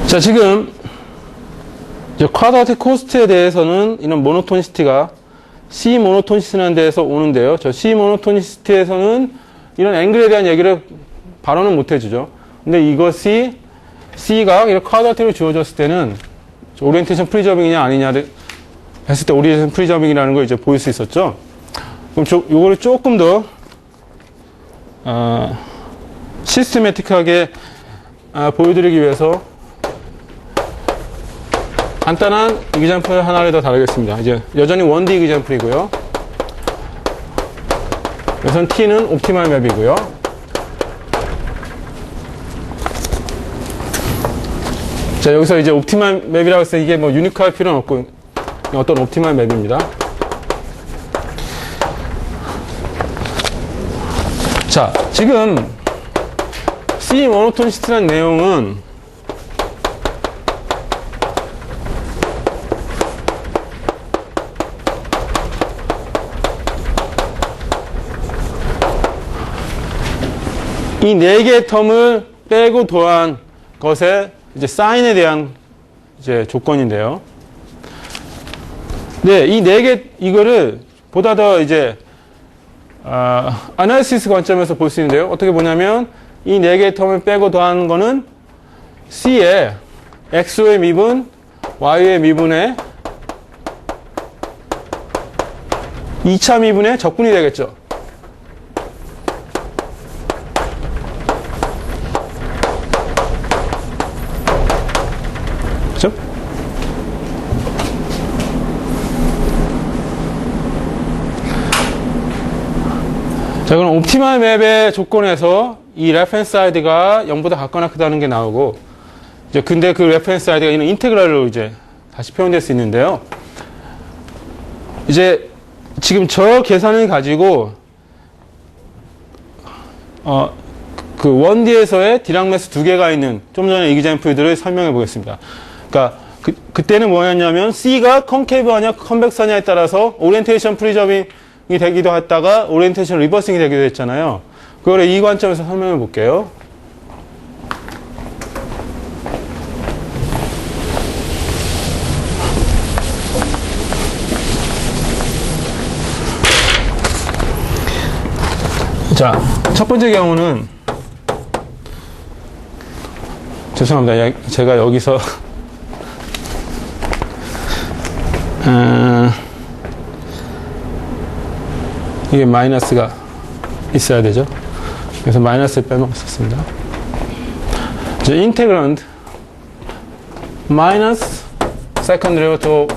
자, 지금 쿼드라틱 코스트에 대해서는 이런 모노토니시티가 C 모노토니시티라는 데에서 오는데요. 저 C 모노토니시티에서는 이런 앵글에 대한 얘기를 바로는 못 해주죠. 근데 이것이 C가 이렇게 쿼드라틱으로 주어졌을 때는 오리엔테이션 프리저빙이냐 아니냐를 했을 때 오리엔테이션 프리저빙이라는 걸 이제 보일 수 있었죠. 그럼 요거를 조금 더 시스테매틱하게 보여드리기 위해서 간단한 이그젬플 하나를 더 다루겠습니다. 이제 여전히 1D 이그젬플이고요. 우선 T는 옵티멀 맵이고요. 자, 여기서 이제 옵티멀 맵이라고 해서 이게 뭐 유니크할 필요는 없고 어떤 옵티멀 맵입니다. 자, 지금 C 모노토니시티라는 내용은 이 네 개의 텀을 빼고 더한 것의 이제 사인에 대한 이제 조건인데요. 네, 이 네 개, 이거를 보다 더 이제, 아날리시스 관점에서 볼 수 있는데요. 어떻게 보냐면, 이 네 개의 텀을 빼고 더하는 거는 C의 X의 미분, Y의 미분의 2차 미분의 적분이 되겠죠. 그렇죠? 자, 그럼 옵티멀 맵의 조건에서 이 레퍼런스 사이드가 0보다 같거나 크다는 게 나오고, 이제 근데 그 레퍼런스 사이드가 이런 인테그랄로 이제 다시 표현될 수 있는데요. 이제 지금 저 계산을 가지고 그 1D에서의 디락 매스 두 개가 있는 좀 전에 이그젬플들을 설명해 보겠습니다. 그러니까 그때는 뭐였냐면 C가 컨케이브하냐 컨벡스하냐에 따라서 오리엔테이션 프리저빙이 되기도 했다가 오리엔테이션 리버싱이 되기도 했잖아요. 그거를 이 관점에서 설명해 볼게요. 자, 첫 번째 경우는 죄송합니다. 제가 여기서 이게 마이너스가 있어야 되죠. 그래서 마이너스를 빼먹었습니다. 이제 인테그란드 마이너스 세컨드 데리버티브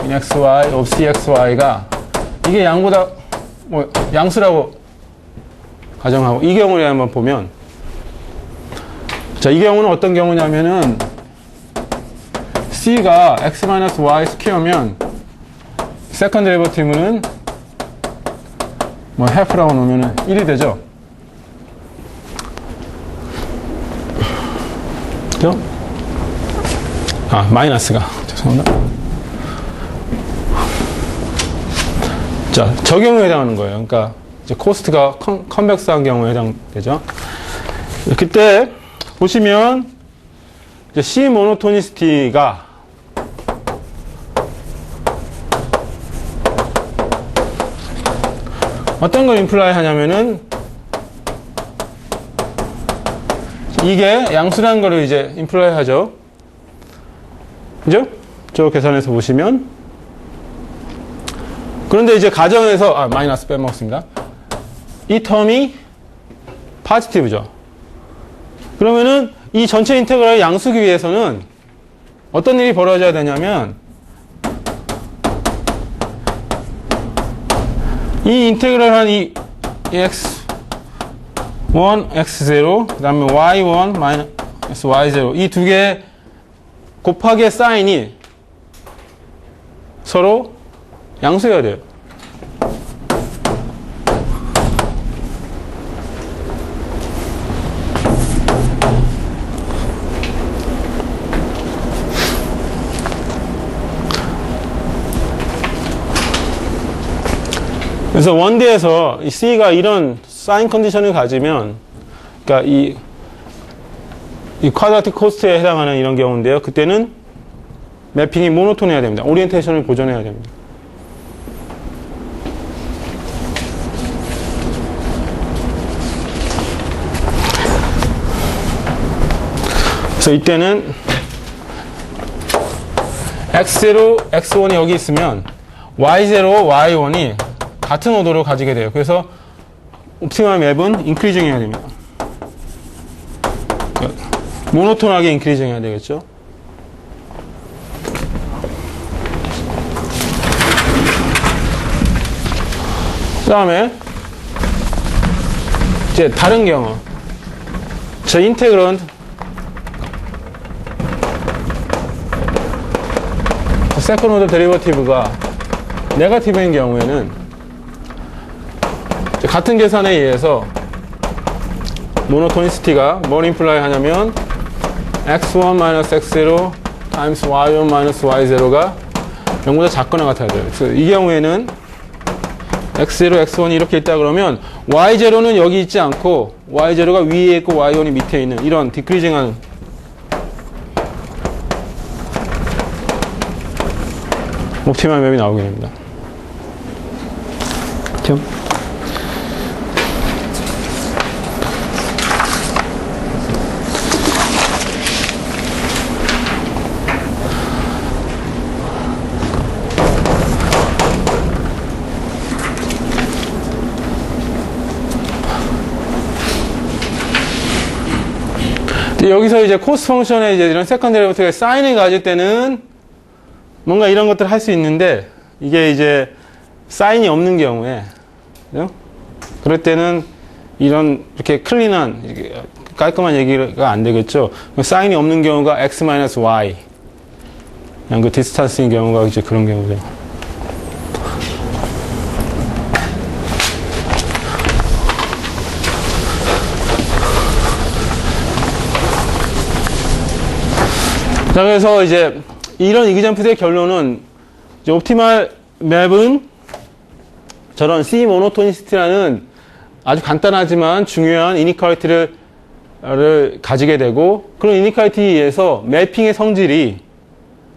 in xy of cxy가 이게 양보다 뭐 양수라고 가정하고 이 경우를 한번 보면 자, 이 경우는 어떤 경우냐면은 c가 x-y 스퀘어면 세컨드 데리버티브는 뭐 half라고 놓으면 1이 되죠. 그죠? 아, 마이너스가. 죄송합니다. 자, 저 경우에 해당하는 거예요. 그러니까 이제 코스트가 컨벡스한 경우에 해당되죠. 그때 보시면 이제 C 모노토니시티가 어떤 걸 임플라이 하냐면은 이게 양수라는 거를 이제 임플라이 하죠. 그죠? 저 계산해서 보시면 그런데 이제 가정에서 마이너스 빼먹었습니다. 이 텀이 포지티브죠. 그러면은 이 전체 인테그랄을 양수기 위해서는 어떤 일이 벌어져야 되냐면 이 인테그랄 한 이 x1, x0, 그 다음에 y1, 마이너스 y0 이 두 개 곱하기의 사인이 서로 양수여야 돼요. 그래서 원대에서 이 C가 이런 사인 컨디션을 가지면, 그러니까 이 쿼드라틱 코스트에 해당하는 이런 경우인데요. 그때는 매핑이 모노톤해야 됩니다. 오리엔테이션을 보존해야 됩니다. 그래서 이때는 x0, x1이 여기 있으면 y0, y1이 같은 오도를 가지게 돼요. 그래서 옵티멀 맵은 인크리징 해야 됩니다. 모노톤하게 인크리징 해야 되겠죠. 그 다음에 이제 다른 경우 저 인테그런드 세컨드 오더 데리버티브가 네거티브인 경우에는 같은 계산에 의해서 모노토니시티가 뭘 임플라이 하냐면 x1 x0 times y1 y0가 0보다 작거나 같아야 돼요. 그래서 이 경우에는 x0, x1이 이렇게 있다 그러면 y0는 여기 있지 않고 y0가 위에 있고 y1이 밑에 있는 이런 디크리징하는 옵티멀 맵이 나오게 됩니다. 그렇죠? 여기서 이제 코스 펑션에 이제 이런 세컨드 데리버티브의 사인을 가질 때는 뭔가 이런 것들을 할 수 있는데 이게 이제 사인이 없는 경우에 그죠? 그럴 때는 이런 이렇게 클린한 이렇게 깔끔한 얘기가 안 되겠죠. 사인이 없는 경우가 x-y 그냥 그 디스턴스인 경우가 이제 그런 경우죠. 자, 그래서 이제 이런 이그잠플의 결론은 이제 옵티멀 맵은 저런 C 모노토니시티라는 아주 간단하지만 중요한 이니퀄리티를 가지게 되고 그런 이니퀄리티에 의해서 매핑의 성질이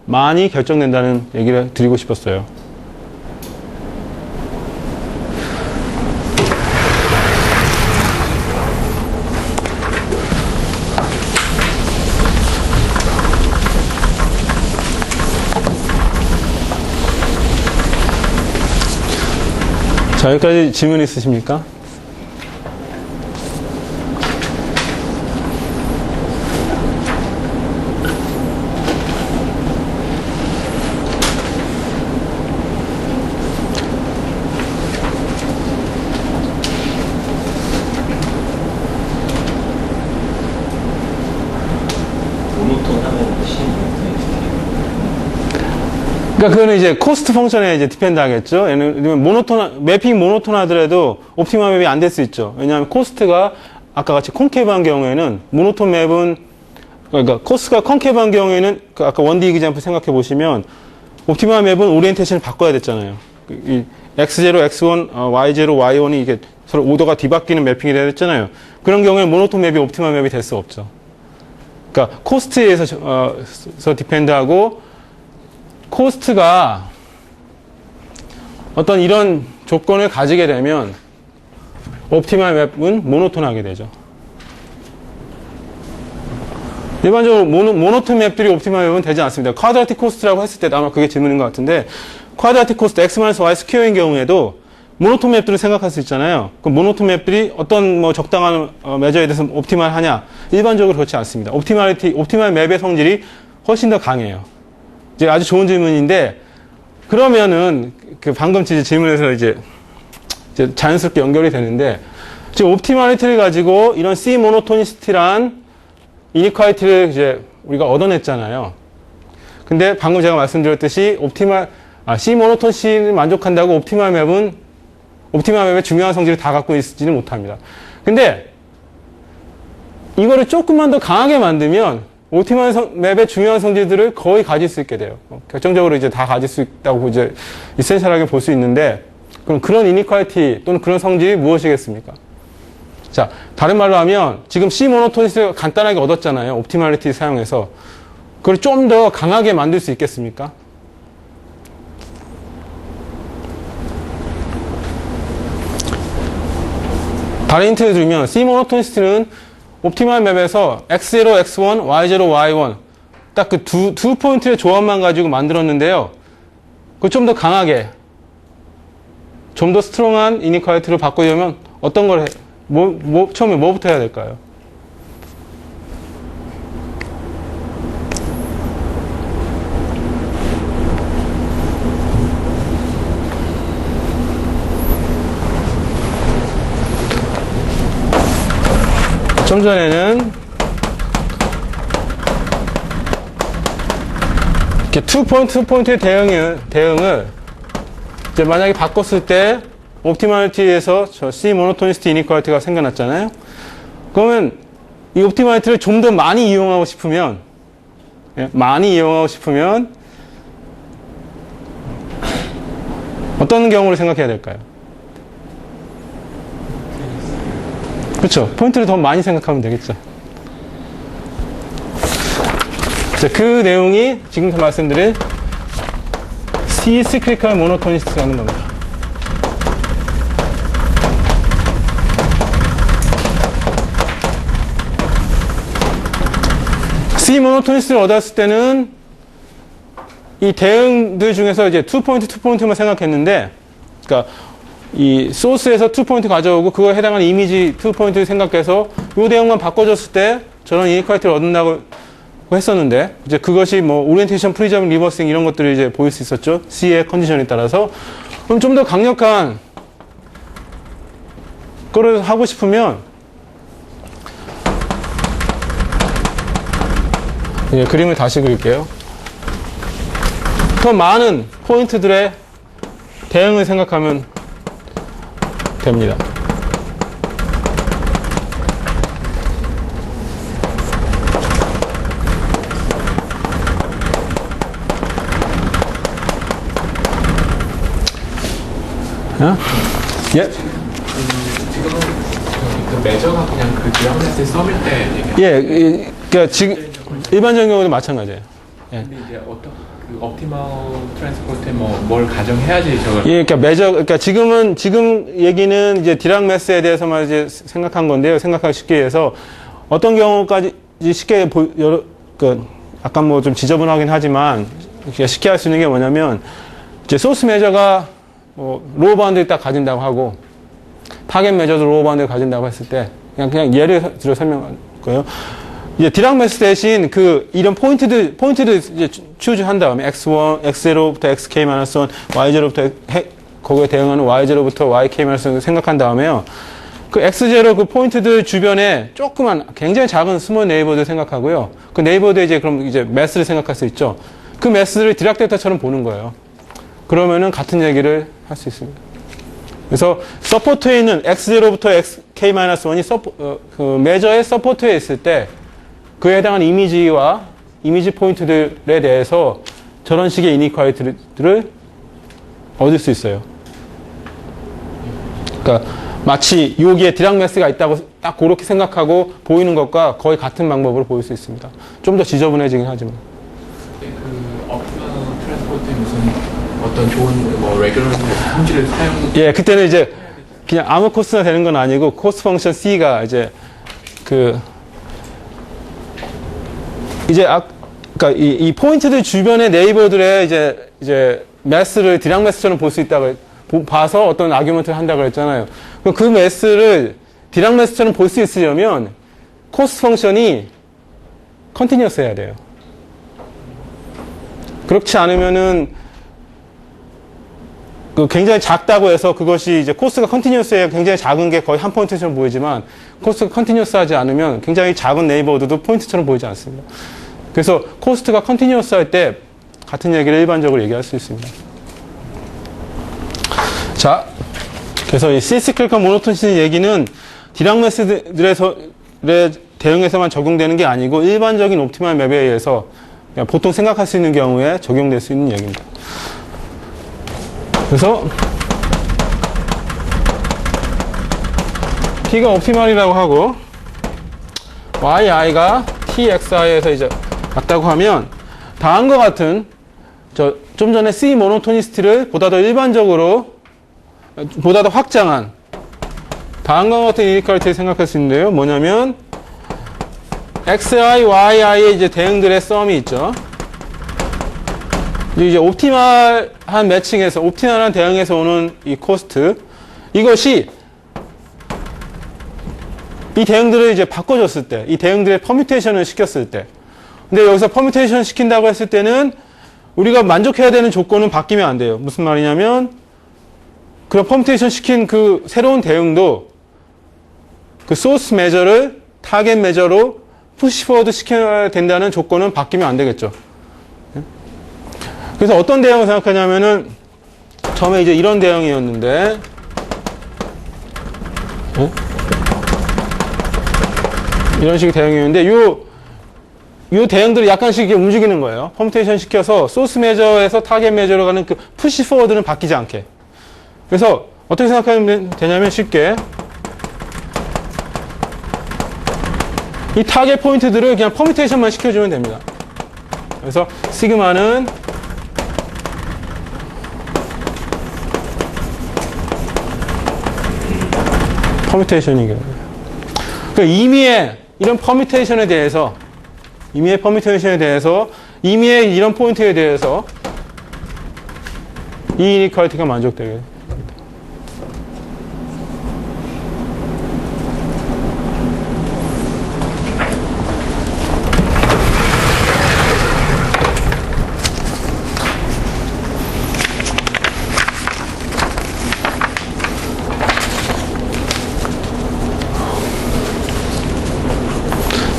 많이 결정된다는 얘기를 드리고 싶었어요. 자, 여기까지 질문 있으십니까? 그러니까 그거는 이제 코스트 펑션에 이제 디펜드 하겠죠. 얘는 매핑 모노톤 하더라도 옵티멀 맵이 안 될 수 있죠. 왜냐하면 코스트가 아까 같이 콘케이브한 경우에는 모노톤 맵은 그러니까 코스트가 콘케이브한 경우에는 그 아까 1D example 생각해 보시면 옵티멀 맵은 오리엔테이션을 바꿔야 됐잖아요. 이 X0, X1, Y0, Y1이 이게 서로 오더가 뒤바뀌는 매핑이 돼야 됐잖아요. 그런 경우에 모노톤 맵이 옵티멀 맵이 될 수 없죠. 그러니까 코스트에 의해서 디펜드하고 코스트가 어떤 이런 조건을 가지게 되면 옵티멀 맵은 모노톤하게 되죠. 일반적으로 모노톤 맵들이 옵티멀 맵은 되지 않습니다. 쿼드라틱 코스트라고 했을 때 아마 그게 질문인 것 같은데 쿼드라틱 코스트 X-Y 스퀘어인 경우에도 모노톤 맵들을 생각할 수 있잖아요. 그 모노톤 맵들이 어떤 뭐 적당한 메저에 대해서 옵티멀 하냐? 일반적으로 그렇지 않습니다. 옵티멀 맵의 성질이 훨씬 더 강해요. 이제 아주 좋은 질문인데 그러면은 그 방금 질문에서 이제 자연스럽게 연결이 되는데 지금 옵티멀리티를 가지고 이런 C 모노토니시티란 이니퀄리티를 이제 우리가 얻어냈잖아요. 근데 방금 제가 말씀드렸듯이 C 모노토니시티를 만족한다고 옵티멀 맵의 중요한 성질을 다 갖고 있지는 못합니다. 근데 이거를 조금만 더 강하게 만들면 옵티멀 맵의 중요한 성질들을 거의 가질 수 있게 돼요. 결정적으로 이제 다 가질 수 있다고 이제 이센셜하게 볼 수 있는데, 그럼 그런 이니퀄리티 또는 그런 성질이 무엇이겠습니까? 자, 다른 말로 하면 지금 C 모노토니스를 간단하게 얻었잖아요. 옵티멀리티 사용해서. 그걸 좀 더 강하게 만들 수 있겠습니까? 다른 힌트를 드리면 C 모노토니스트는 옵티멀 맵에서 X0, X1, Y0, Y1 딱 그 두 포인트의 조합만 가지고 만들었는데요. 그걸 좀 더 강하게, 좀 더 스트롱한 이니퀄리티로 바꾸려면 어떤 걸 처음에 뭐부터 해야 될까요? 좀 전에는 이렇게 투 포인트의 대응을 이제 만약에 바꿨을 때 옵티멀리티에서 저 C 모노토니스티 이니퀄리티가 생겨났잖아요. 그러면 이 옵티멀리티를 좀 더 많이 이용하고 싶으면 어떤 경우를 생각해야 될까요? 그렇죠. 포인트를 더 많이 생각하면 되겠죠. 자, 그 내용이 지금부터 말씀드린 C 시크리컬 모노토니스트라는 겁니다. C 모노토니스트를 얻었을 때는 이 대응들 중에서 이제 투 포인트만 생각했는데, 그러니까 이 소스에서 투 포인트 가져오고 그거에 해당하는 이미지 투 포인트를 생각해서 이 대응만 바꿔줬을 때 저런 이니퀄리티를 얻는다고 했었는데, 이제 그것이 뭐 오리엔테이션, 프리저빙, 리버싱 이런 것들을 이제 보일 수 있었죠. C의 컨디션에 따라서. 그럼 좀 더 강력한 거를 하고 싶으면 예, 그림을 다시 그릴게요. 더 많은 포인트들의 대응을 생각하면 됩니다. 예? 지금은 그 매저가 그냥 그 디아그램을 써밀 때 예, 그러니까 지금 일반적인 경우도 마찬가지예요. 예. 근데 이제 어떤 그 옵티멀 트랜스포트에 뭘 가정해야지 저걸. 예, 그러니까 지금 얘기는 이제 디락 매스에 대해서만 이제 생각한 건데요. 생각하기 쉽게 해서 어떤 경우까지 쉽게 약간 뭐 좀 지저분하긴 하지만 쉽게 할 수 있는 게 뭐냐면 이제 소스 매저가 로어 바운드를 딱 가진다고 하고, 타겟 메저도 로어 바운드를 가진다고 했을 때, 그냥 예를 들어 설명할 거예요. 이제 디락 매스 대신 이런 포인트들 이제 추주한 다음에 x1, x0부터 xk-1, y0부터 거기에 대응하는 y0부터 yk-1 생각한 다음에요. 그 x0 그 포인트들 주변에 조그만 굉장히 작은 스몰 네이버들 생각하고요. 그 네이버들 그럼 이제 매스를 생각할 수 있죠. 그 매스를 디락 델타처럼 보는 거예요. 그러면은 같은 얘기를 할 수 있습니다. 그래서 서포트에 있는 x0부터 xk-1이 그 메저의 서포트에 있을 때 그에 해당하는 이미지와 이미지 포인트들에 대해서 저런 식의 이니퀄리티를 얻을 수 있어요. 그러니까 마치 여기에 디락 매스가 있다고 딱 그렇게 생각하고 보이는 것과 거의 같은 방법으로 보일 수 있습니다. 좀 더 지저분해지긴 하지만. 그 트랜스포트에 무슨 어떤 좋은 뭐 레귤러 품질을 사용. 예, 그때는 이제 그냥 아무 코스나 되는 건 아니고 코스트 펑션 C가 이제 그러니까 이 포인트들 주변의 네이버들의 이제 매스를 디락 매스처럼 볼 수 있다고 봐서 어떤 아규먼트를 한다고 그랬잖아요. 그 매스를 디락 매스처럼 볼 수 있으려면 코스트 펑션이 컨티뉴어스 해야 돼요. 그렇지 않으면은 굉장히 작다고 해서 그것이 이제 코스가 컨티뉴어스해야 굉장히 작은 게 거의 한 포인트처럼 보이지만 코스가 컨티뉴어스 하지 않으면 굉장히 작은 네이버들도 포인트처럼 보이지 않습니다. 그래서 코스트가 컨티뉴어스 할 때 같은 얘기를 일반적으로 얘기할 수 있습니다. 자, 그래서 이 시스클과 모노톤시스 얘기는 디락 매스들의 대응에서만 적용되는 게 아니고 일반적인 옵티멀 맵에 의해서 그냥 보통 생각할 수 있는 경우에 적용될 수 있는 얘기입니다. 그래서 P가 옵티멀이라고 하고 yi가 txi에서 이제 맞다고 하면 다음과 같은 좀 전에 C 모노토니스트를 보다 더 일반적으로 보다 더 확장한 다음과 같은 이니퀄리티를 생각할 수 있는데요. 뭐냐면 xi, yi의 이제 대응들의 썸이 있죠. 이제 옵티멀한 매칭에서 옵티멀한 대응에서 오는 이 코스트 이것이 이 대응들을 이제 바꿔줬을 때, 이 대응들의 퍼뮤테이션을 시켰을 때, 근데 여기서 퍼뮤테이션 시킨다고 했을 때는 우리가 만족해야 되는 조건은 바뀌면 안 돼요. 무슨 말이냐면 그런 퍼뮤테이션 시킨 그 새로운 대응도 그 소스 메저를 타겟 메저로 푸시 포워드 시켜야 된다는 조건은 바뀌면 안 되겠죠. 그래서 어떤 대응을 생각하냐면은 처음에 이제 이런 대응이었는데 이런 식의 대응이었는데 요 대응들이 약간씩 이렇게 움직이는 거예요. 퍼뮤테이션 시켜서 소스 메저에서 타겟 메저로 가는 그 푸시 포워드는 바뀌지 않게. 그래서 어떻게 생각하면 되냐면 쉽게 이 타겟 포인트들을 그냥 퍼뮤테이션만 시켜주면 됩니다. 그래서 시그마는 퍼뮤테이션이겠네요. 그러니까 임의의 이런 퍼뮤테이션에 대해서 임의의 이런 포인트에 대해서 이 이니퀄리티가 만족되게 됩니다.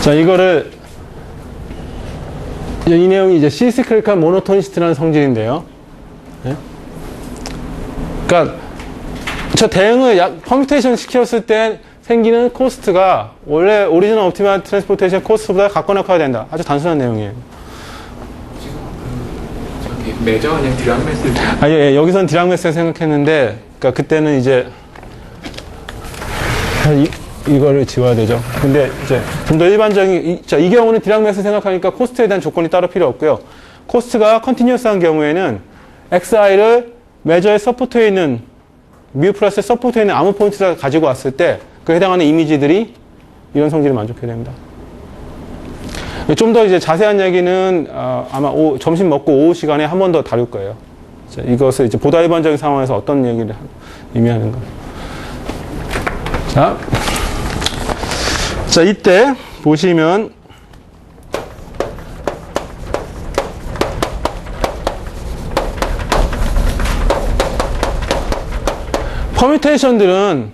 자, 이거를 이 내용이 이제 시스클릭한 모노토니스트라는 성질인데요. 네? 그러니까 저 대응을 퍼뮤테이션 시켰을 때 생기는 코스트가 원래 오리지널 옵티멀 트랜스포테이션 코스트보다 같거나 커야 된다. 아주 단순한 내용이에요. 지금 저기 매저 그냥 디락 매스. 예, 여기선 디락 매스 생각했는데, 그러니까 그때는 이제 이거를 지워야 되죠. 근데 이제 좀 더 일반적인 이 경우는 디락 매스 생각하니까 코스트에 대한 조건이 따로 필요 없고요. 코스트가 컨티뉴어스한 경우에는 xi를 메저의 서포트에 있는 뮤 플러스 서포트에 있는 아무 포인트를 가지고 왔을 때 그 해당하는 이미지들이 이런 성질을 만족해야 됩니다. 좀 더 이제 자세한 얘기는 아마 점심 먹고 오후 시간에 한 번 더 다룰 거예요. 자, 이것을 이제 보다 일반적인 상황에서 어떤 얘기를 의미하는가. 자, 이때 보시면 퍼뮤테이션들은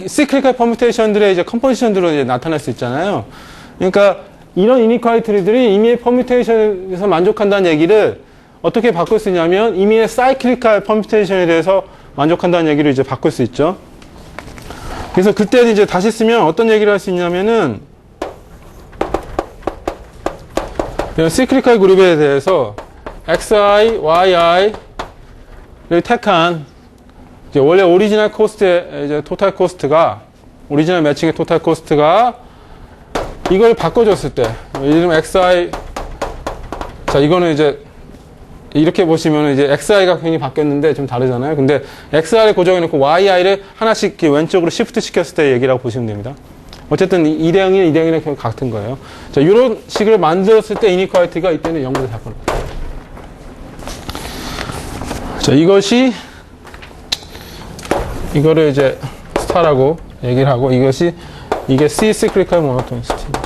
시클리컬 퍼뮤테이션들의 이제 컴포지션들로 이제 나타날 수 있잖아요. 그러니까 이런 이니퀄리티들이 임의의 퍼뮤테이션에서 만족한다는 얘기를 어떻게 바꿀 수 있냐면 임의의 사이클리컬 퍼뮤테이션에 대해서 만족한다는 얘기를 이제 바꿀 수 있죠. 그래서 그때 이제 다시 쓰면 어떤 얘기를 할 수 있냐면은 이런 시클리컬 그룹에 대해서 xi, yi를 택한 이제 원래 오리지널 코스트의 이제 토탈 코스트가 오리지널 매칭의 토탈 코스트가 이걸 바꿔줬을 때 예를 들면 xi 자 이거는 이제 이렇게 보시면 이제 xi가 굉장히 바뀌었는데 좀 다르잖아요. 근데 xi를 고정해 놓고 yi를 하나씩 왼쪽으로 시프트 시켰을 때 얘기라고 보시면 됩니다. 어쨌든 2대0이 2대0이랑 같은 거예요. 자, 이런 식을 만들었을 때 이니퀄리티가 이때는 0으로 바꾸는 거예요. 자, 이거를 이제 스타라고 얘기를 하고 이게 C 시클리컬 모노토니시티입니다.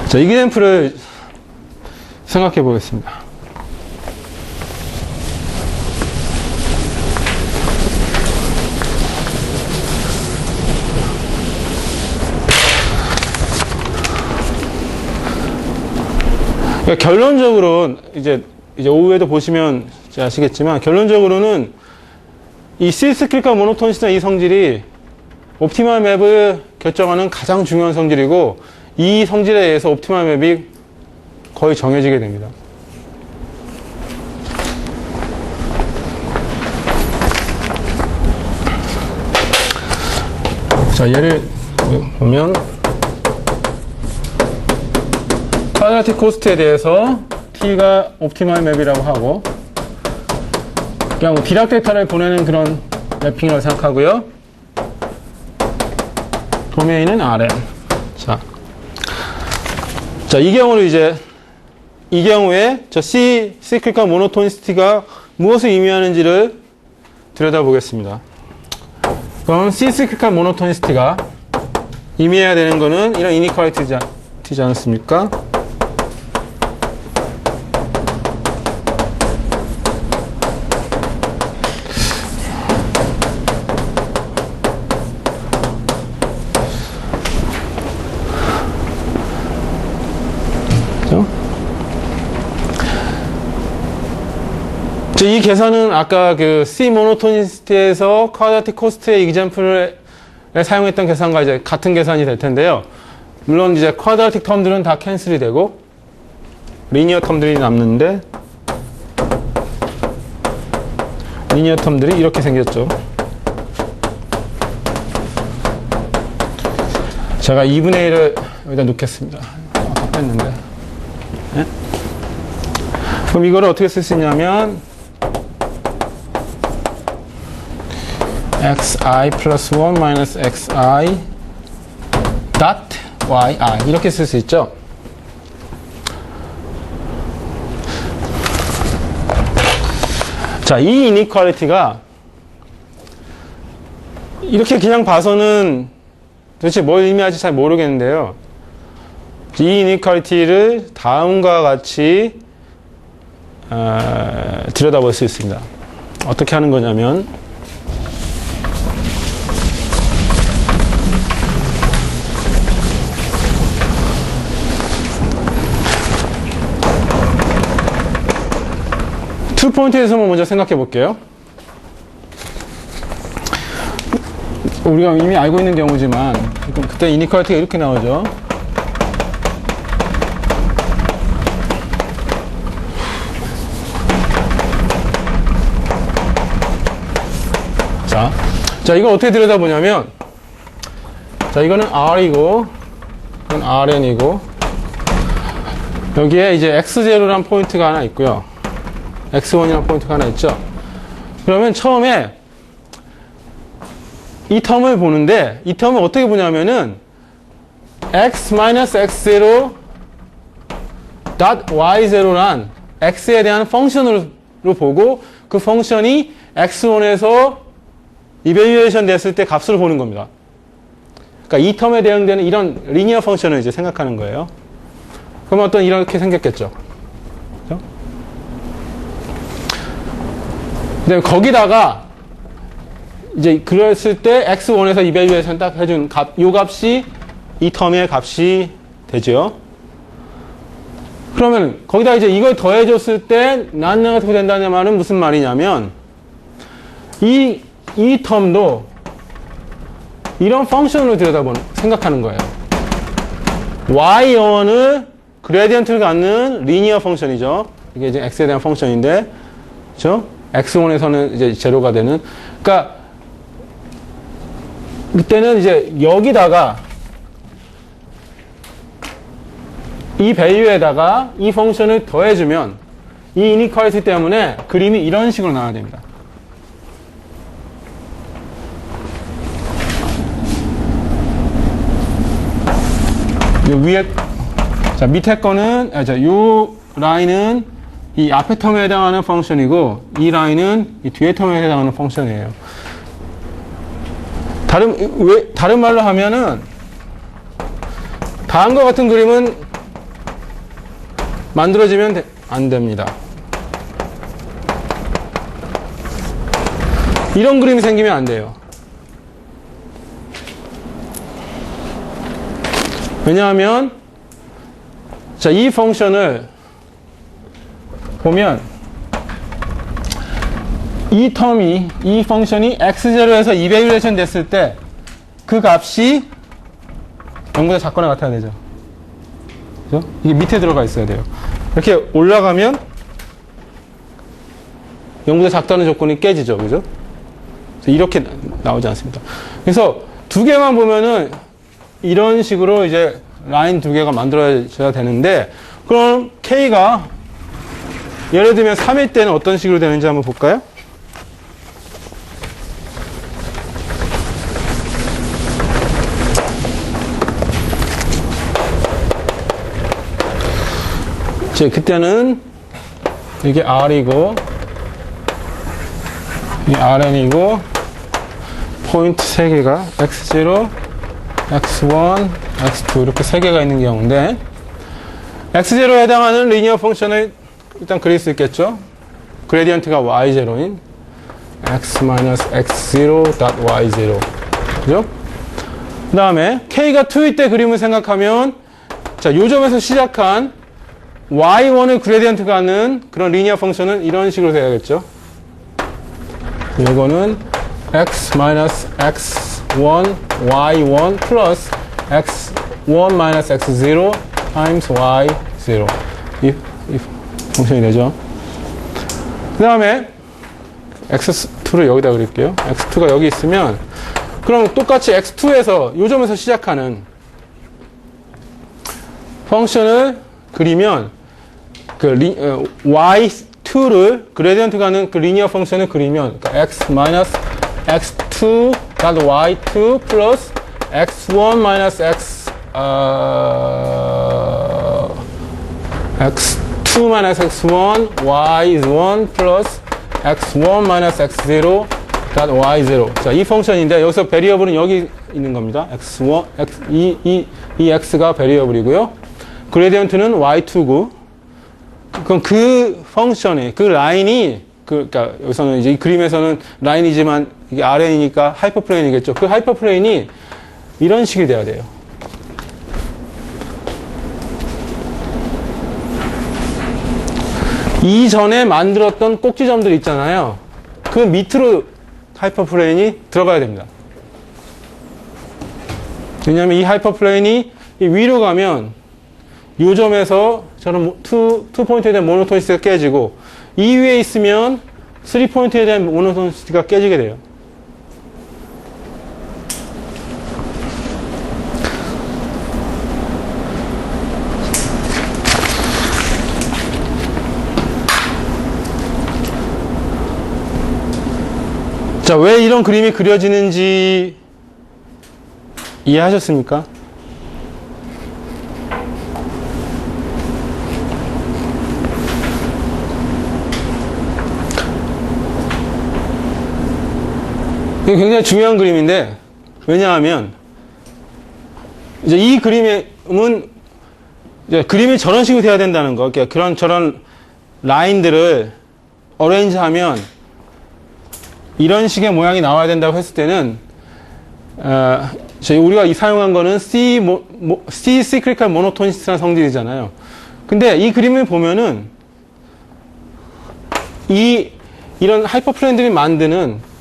자, 이그젬플을 생각해 보겠습니다. 그러니까 결론적으로 이제 오후에도 보시면 아시겠지만 결론적으로는 이 시스클리컬 모노토니시티나 이 성질이 옵티멀 맵을 결정하는 가장 중요한 성질이고 이 성질에 의해서 옵티멀 맵이 거의 정해지게 됩니다. 자, 예를 보면 쿼드라틱 코스트에 대해서 T가 옵티멀 맵이라고 하고 그냥 디락 데이터를 보내는 그런 맵핑이라고 생각하고요. 도메인은 RM. 자, 이 경우에 저 C 시클리컬 모노토니시티가 무엇을 의미하는지를 들여다보겠습니다. 그럼 C 시클리컬 모노토니시티가 의미해야 되는 거는 이런 이니퀄리티지 않습니까? 이 계산은 아까 그 C 모노토니시티에서 쿼드라틱 코스트의 이그젬플을 사용했던 계산과 이제 같은 계산이 될 텐데요. 물론 이제 쿼드라틱 텀들은 다 캔슬이 되고 리니어 텀들이 남는데 리니어 텀들이 이렇게 생겼죠. 제가 2분의 1을 여기다 놓겠습니다. 아까 뺐는데. 네? 그럼 이거를 어떻게 쓸 수 있냐면 xi 플러스 1 마이너스 xi dot yi 이렇게 쓸 수 있죠. 자, 이 이니퀄리티가 이렇게 그냥 봐서는 도대체 뭘 의미할지 잘 모르겠는데요. 이 이니퀄리티를 다음과 같이 들여다볼 수 있습니다. 어떻게 하는 거냐면 투 포인트에서 먼저 생각해 볼게요. 우리가 이미 알고 있는 경우지만 그때 이니퀄리티가 이렇게 나오죠. 자, 이걸 어떻게 들여다보냐면, 자, 이거는 R이고, 이건 RN이고, 여기에 이제 X0란 포인트가 하나 있고요. X1이라는 포인트가 하나 있죠. 그러면 처음에 이 텀을 보는데, 이 텀을 어떻게 보냐면은, x-x0 y0란 x에 대한 펑션으로 보고 그 펑션이 x1에서 이베리에이션 됐을 때 값을 보는 겁니다. 그러니까 이 텀에 대응되는 이런 리니어 펑션을 이제 생각하는 거예요. 그러면 어떤 이렇게 생겼겠죠. 그렇죠? 근데 거기다가 이제 그랬을 때 x1에서 이베리에이션 딱 해준 값, 요 값이 이 텀의 값이 되죠. 그러면 거기다 이제 이걸 더해줬을 때 non-negative 된다는 말은 무슨 말이냐면 이 텀도 이런 펑션으로 생각하는 거예요. y1을 그레디언트를 갖는 리니어 펑션이죠. 이게 이제 x에 대한 펑션인데, 그렇죠? x1에서는 이제 제로가 되는. 그러니까 그때는 이제 여기다가 이 밸류에다가 이 펑션을 더해주면 이 이니퀄리티 때문에 그림이 이런 식으로 나와야 됩니다. 요 위에, 자, 밑에 거는, 요 라인은 이 앞에 텀에 해당하는 펑션이고, 이 라인은 이 뒤에 텀에 해당하는 펑션이에요. 다른 말로 하면은, 다음과 같은 그림은 만들어지면 안 됩니다. 이런 그림이 생기면 안 돼요. 왜냐하면, 자, 이 펑션을 보면, 이 펑션이 x0에서 이베리에이션 됐을 때, 그 값이 0보다 작거나 같아야 되죠. 그죠? 이게 밑에 들어가 있어야 돼요. 이렇게 올라가면, 0보다 작다는 조건이 깨지죠. 그죠? 이렇게 나오지 않습니다. 그래서 두 개만 보면은, 이런 식으로 이제 라인 두 개가 만들어져야 되는데, 그럼 K가 예를 들면 3일 때는 어떤 식으로 되는지 한번 볼까요? 자, 그때는 이게 R이고, 이 Rn이고, 포인트 3개가 X0, x1, x2 이렇게 3개가 있는 경우인데 x0에 해당하는 리니어 펑션을 일단 그릴 수 있겠죠. 그레디언트가 y0인 x-x0.y0 그죠? 그 다음에 k가 2일 때 그림을 생각하면 자, 요 점에서 시작한 y1을 그레디언트가 하는 그런 리니어 펑션은 이런 식으로 돼야겠죠. 이거는 x-x1 y1 플러스 x1 마이너스 x0 times y0 이 펑션이 되죠. 그 다음에 x2를 여기다 그릴게요. x2가 여기 있으면 그럼 똑같이 x2에서 요 점에서 시작하는 펑션을 그리면 그 y2를 그레디언트가 하는 그 리니어 펑션을 그리면 그러니까 x 마이너스 x2 y2 플러스 x1 마이너스 x2 마이너스 x1 y1 플러스 x1 마이너스 x0 y0 자, 이 펑션인데 여기서 베리어블은 여기 있는 겁니다. x1 이 x가 베리어블이고요. 그레디언트는 y2고 그럼 그 펑션의 그 라인이 그러니까 여기서는 이제 이 그림에서는 라인이지만 이게 Rn이니까 하이퍼플레인이겠죠. 그 하이퍼플레인이 이런 식이 돼야 돼요. 이전에 만들었던 꼭지점들 있잖아요. 그 밑으로 하이퍼플레인이 들어가야 됩니다. 왜냐하면 이 하이퍼플레인이 위로 가면 이 점에서 저는 투 포인트에 대한 모노토니스티가 깨지고 이 위에 있으면 3포인트에 대한 모노토니스티가 깨지게 돼요. 자, 왜 이런 그림이 그려지는지 이해하셨습니까? 이게 굉장히 중요한 그림인데, 왜냐하면, 이제 이 그림은, 이제 그림이 저런 식으로 돼야 된다는 거. 그러니까 그런, 저런 라인들을 어레인지 하면, 이런 식의 모양이 나와야 된다고 했을 때는, 우리가 사용한 거는 C 시크리컬 모노토니스트라는 성질이잖아요. 근데 이 그림을 보면은, 이런 하이퍼플레인들이 만드는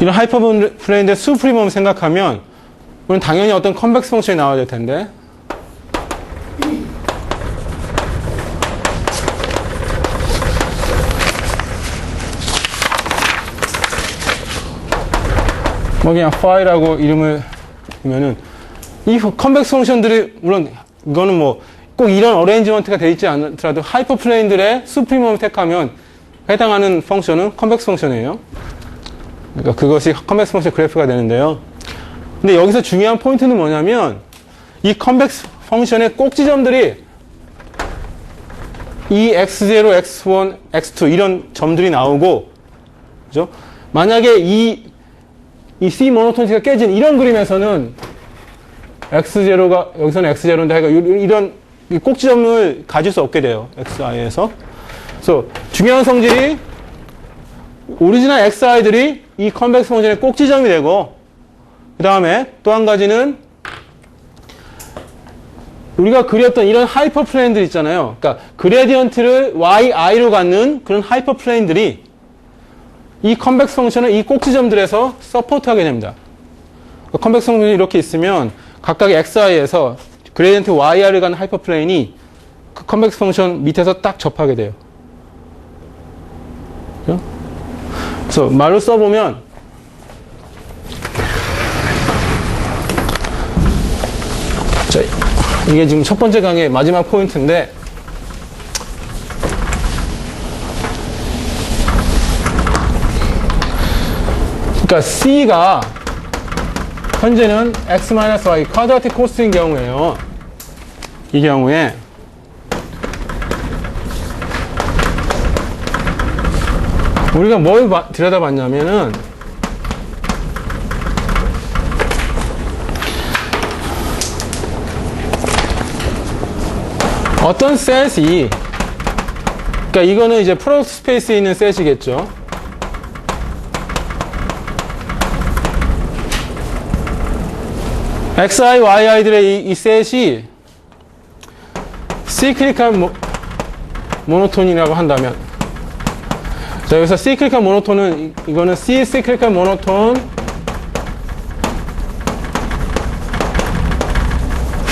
이런 하이퍼플레인들 수프리멈 생각하면 우리는 당연히 어떤 컨벡스 펑션이 나와야 될 텐데 뭐 그냥 파이라고 이름을 주면은 이 컨벡스 펑션들이 물론 이거는 뭐 꼭 이런 어레인지먼트가 되어 있지 않더라도 하이퍼플레인들의 수프리멈을 택하면 해당하는 펑션은 컨벡스 펑션이에요. 그러니까 그것이 컨벡스 펑션 그래프가 되는데요. 근데 여기서 중요한 포인트는 뭐냐면 이 컨벡스 펑션의 꼭지점들이 이 x0, x1, x2 이런 점들이 나오고, 그죠? 만약에 이 C 모노토니스가 깨진 이런 그림에서는 x0가 여기서는 x0인데 이런 꼭지점을 가질 수 없게 돼요. xi에서. 그래서 중요한 성질이 오리지널 xi들이 이 컨벡스 펑션의 꼭지점이 되고, 그 다음에 또 한 가지는 우리가 그렸던 이런 하이퍼플레인들 있잖아요. 그러니까 그레디언트를 yi로 갖는 그런 하이퍼플레인들이 이 컨벡스 펑션을 이 꼭지점들에서 서포트하게 됩니다. 그러니까 컨벡스 펑션이 이렇게 있으면 각각의 xi에서 그레디언트 yi를 갖는 하이퍼플레인이 그 컨벡스 펑션 밑에서 딱 접하게 돼요. 그죠? 그래서 말로 써보면 자, 이게 지금 첫 번째 강의 마지막 포인트인데 그러니까 C가 현재는 x-y 쿼드라틱 코스트인 경우에요. 이 경우에 우리가 뭘 들여다봤냐면은 어떤 셋이, 그러니까 이거는 이제 프로덕트 스페이스에 있는 셋이겠죠. xi, yi들의 이 셋이 시크리컬 모노톤이라고 한다면, 자, 여기서 시크리컬 모노톤은 이거는 C 시크리컬 모노톤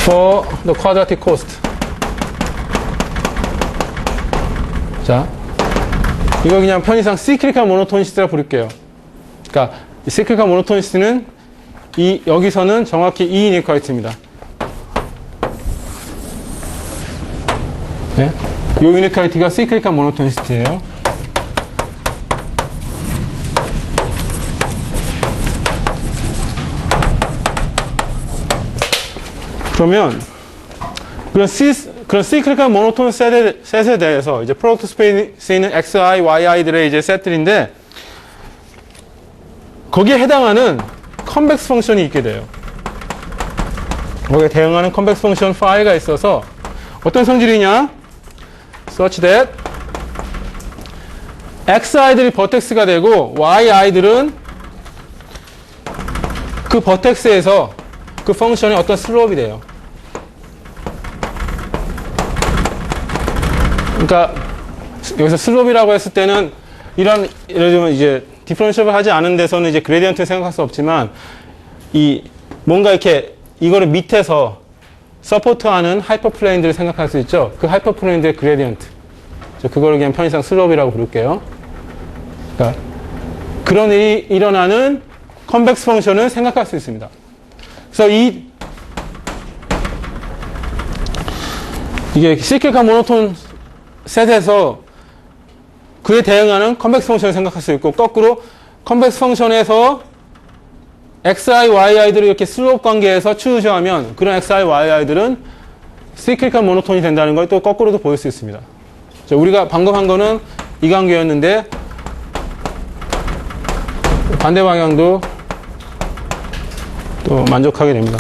for the quadratic cost. 자, 이거 그냥 편의상 시크리컬 모노토니스트라 부를게요. 그러니까 이 시크리컬 모노토니스트는 여기서는 정확히 이 이니퀄리티입니다. 네? 이 이니퀄리티가 시크리컬 모노토니스트예요. 그러면 그런 시크리컬 모노톤 셋에 대해서 이제 프로덕트 스페이스에 있는 xi, yi들의 이제 셋들인데 거기에 해당하는 컨벡스 펑션이 있게 돼요. 거기에 대응하는 컨벡스 펑션 phi가 있어서 어떤 성질이냐? such that xi들이 버텍스가 되고 yi들은 그 버텍스에서 그 펑션의 어떤 슬롭이 돼요. 그러니까 여기서 슬롭이라고 했을 때는 이런 예를 들면 이제 디퍼런셜을 하지 않은 데서는 이제 그레디언트를 생각할 수 없지만 뭔가 이렇게 이거를 밑에서 서포트하는 하이퍼플레인들을 생각할 수 있죠. 그 하이퍼플레인들의 그레디언트. 그거를 그냥 편의상 슬롭이라고 부를게요. 그러니까 그런 일이 일어나는 컨벡스 펑션을 생각할 수 있습니다. 그래서 이게 시크리컬 모노톤 셋에서 그에 대응하는 컨벡스 펑션을 생각할 수 있고, 거꾸로 컨벡스 펑션에서 xi, yi들을 이렇게 슬롭 관계에서 추우셔하면 그런 xi, yi들은 시크리컬 모노톤이 된다는 걸 또 거꾸로도 보일 수 있습니다. 자, 우리가 방금 한 거는 이 관계였는데 반대 방향도 또 만족하게 됩니다.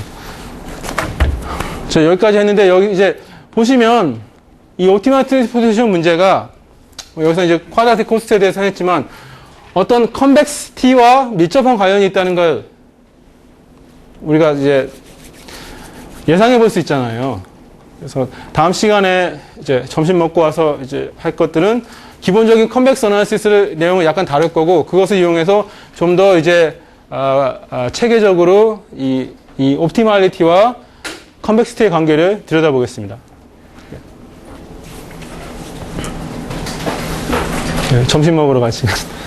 자, 여기까지 했는데 여기 이제 보시면 이 옵티멀 트랜스포지션 문제가 여기서 이제 쿼드라틱 코스트에 대해서 했지만 어떤 컨벡시티와 밀접한 관련이 있다는 걸 우리가 이제 예상해 볼 수 있잖아요. 그래서 다음 시간에 이제 점심 먹고 와서 이제 할 것들은 기본적인 컨벡스 어널리시스 내용을 약간 다룰 거고 그것을 이용해서 좀 더 이제 체계적으로 이 옵티멀리티와 컨벡시티의 관계를 들여다보겠습니다. 네, 점심 먹으러 가시겠습니다.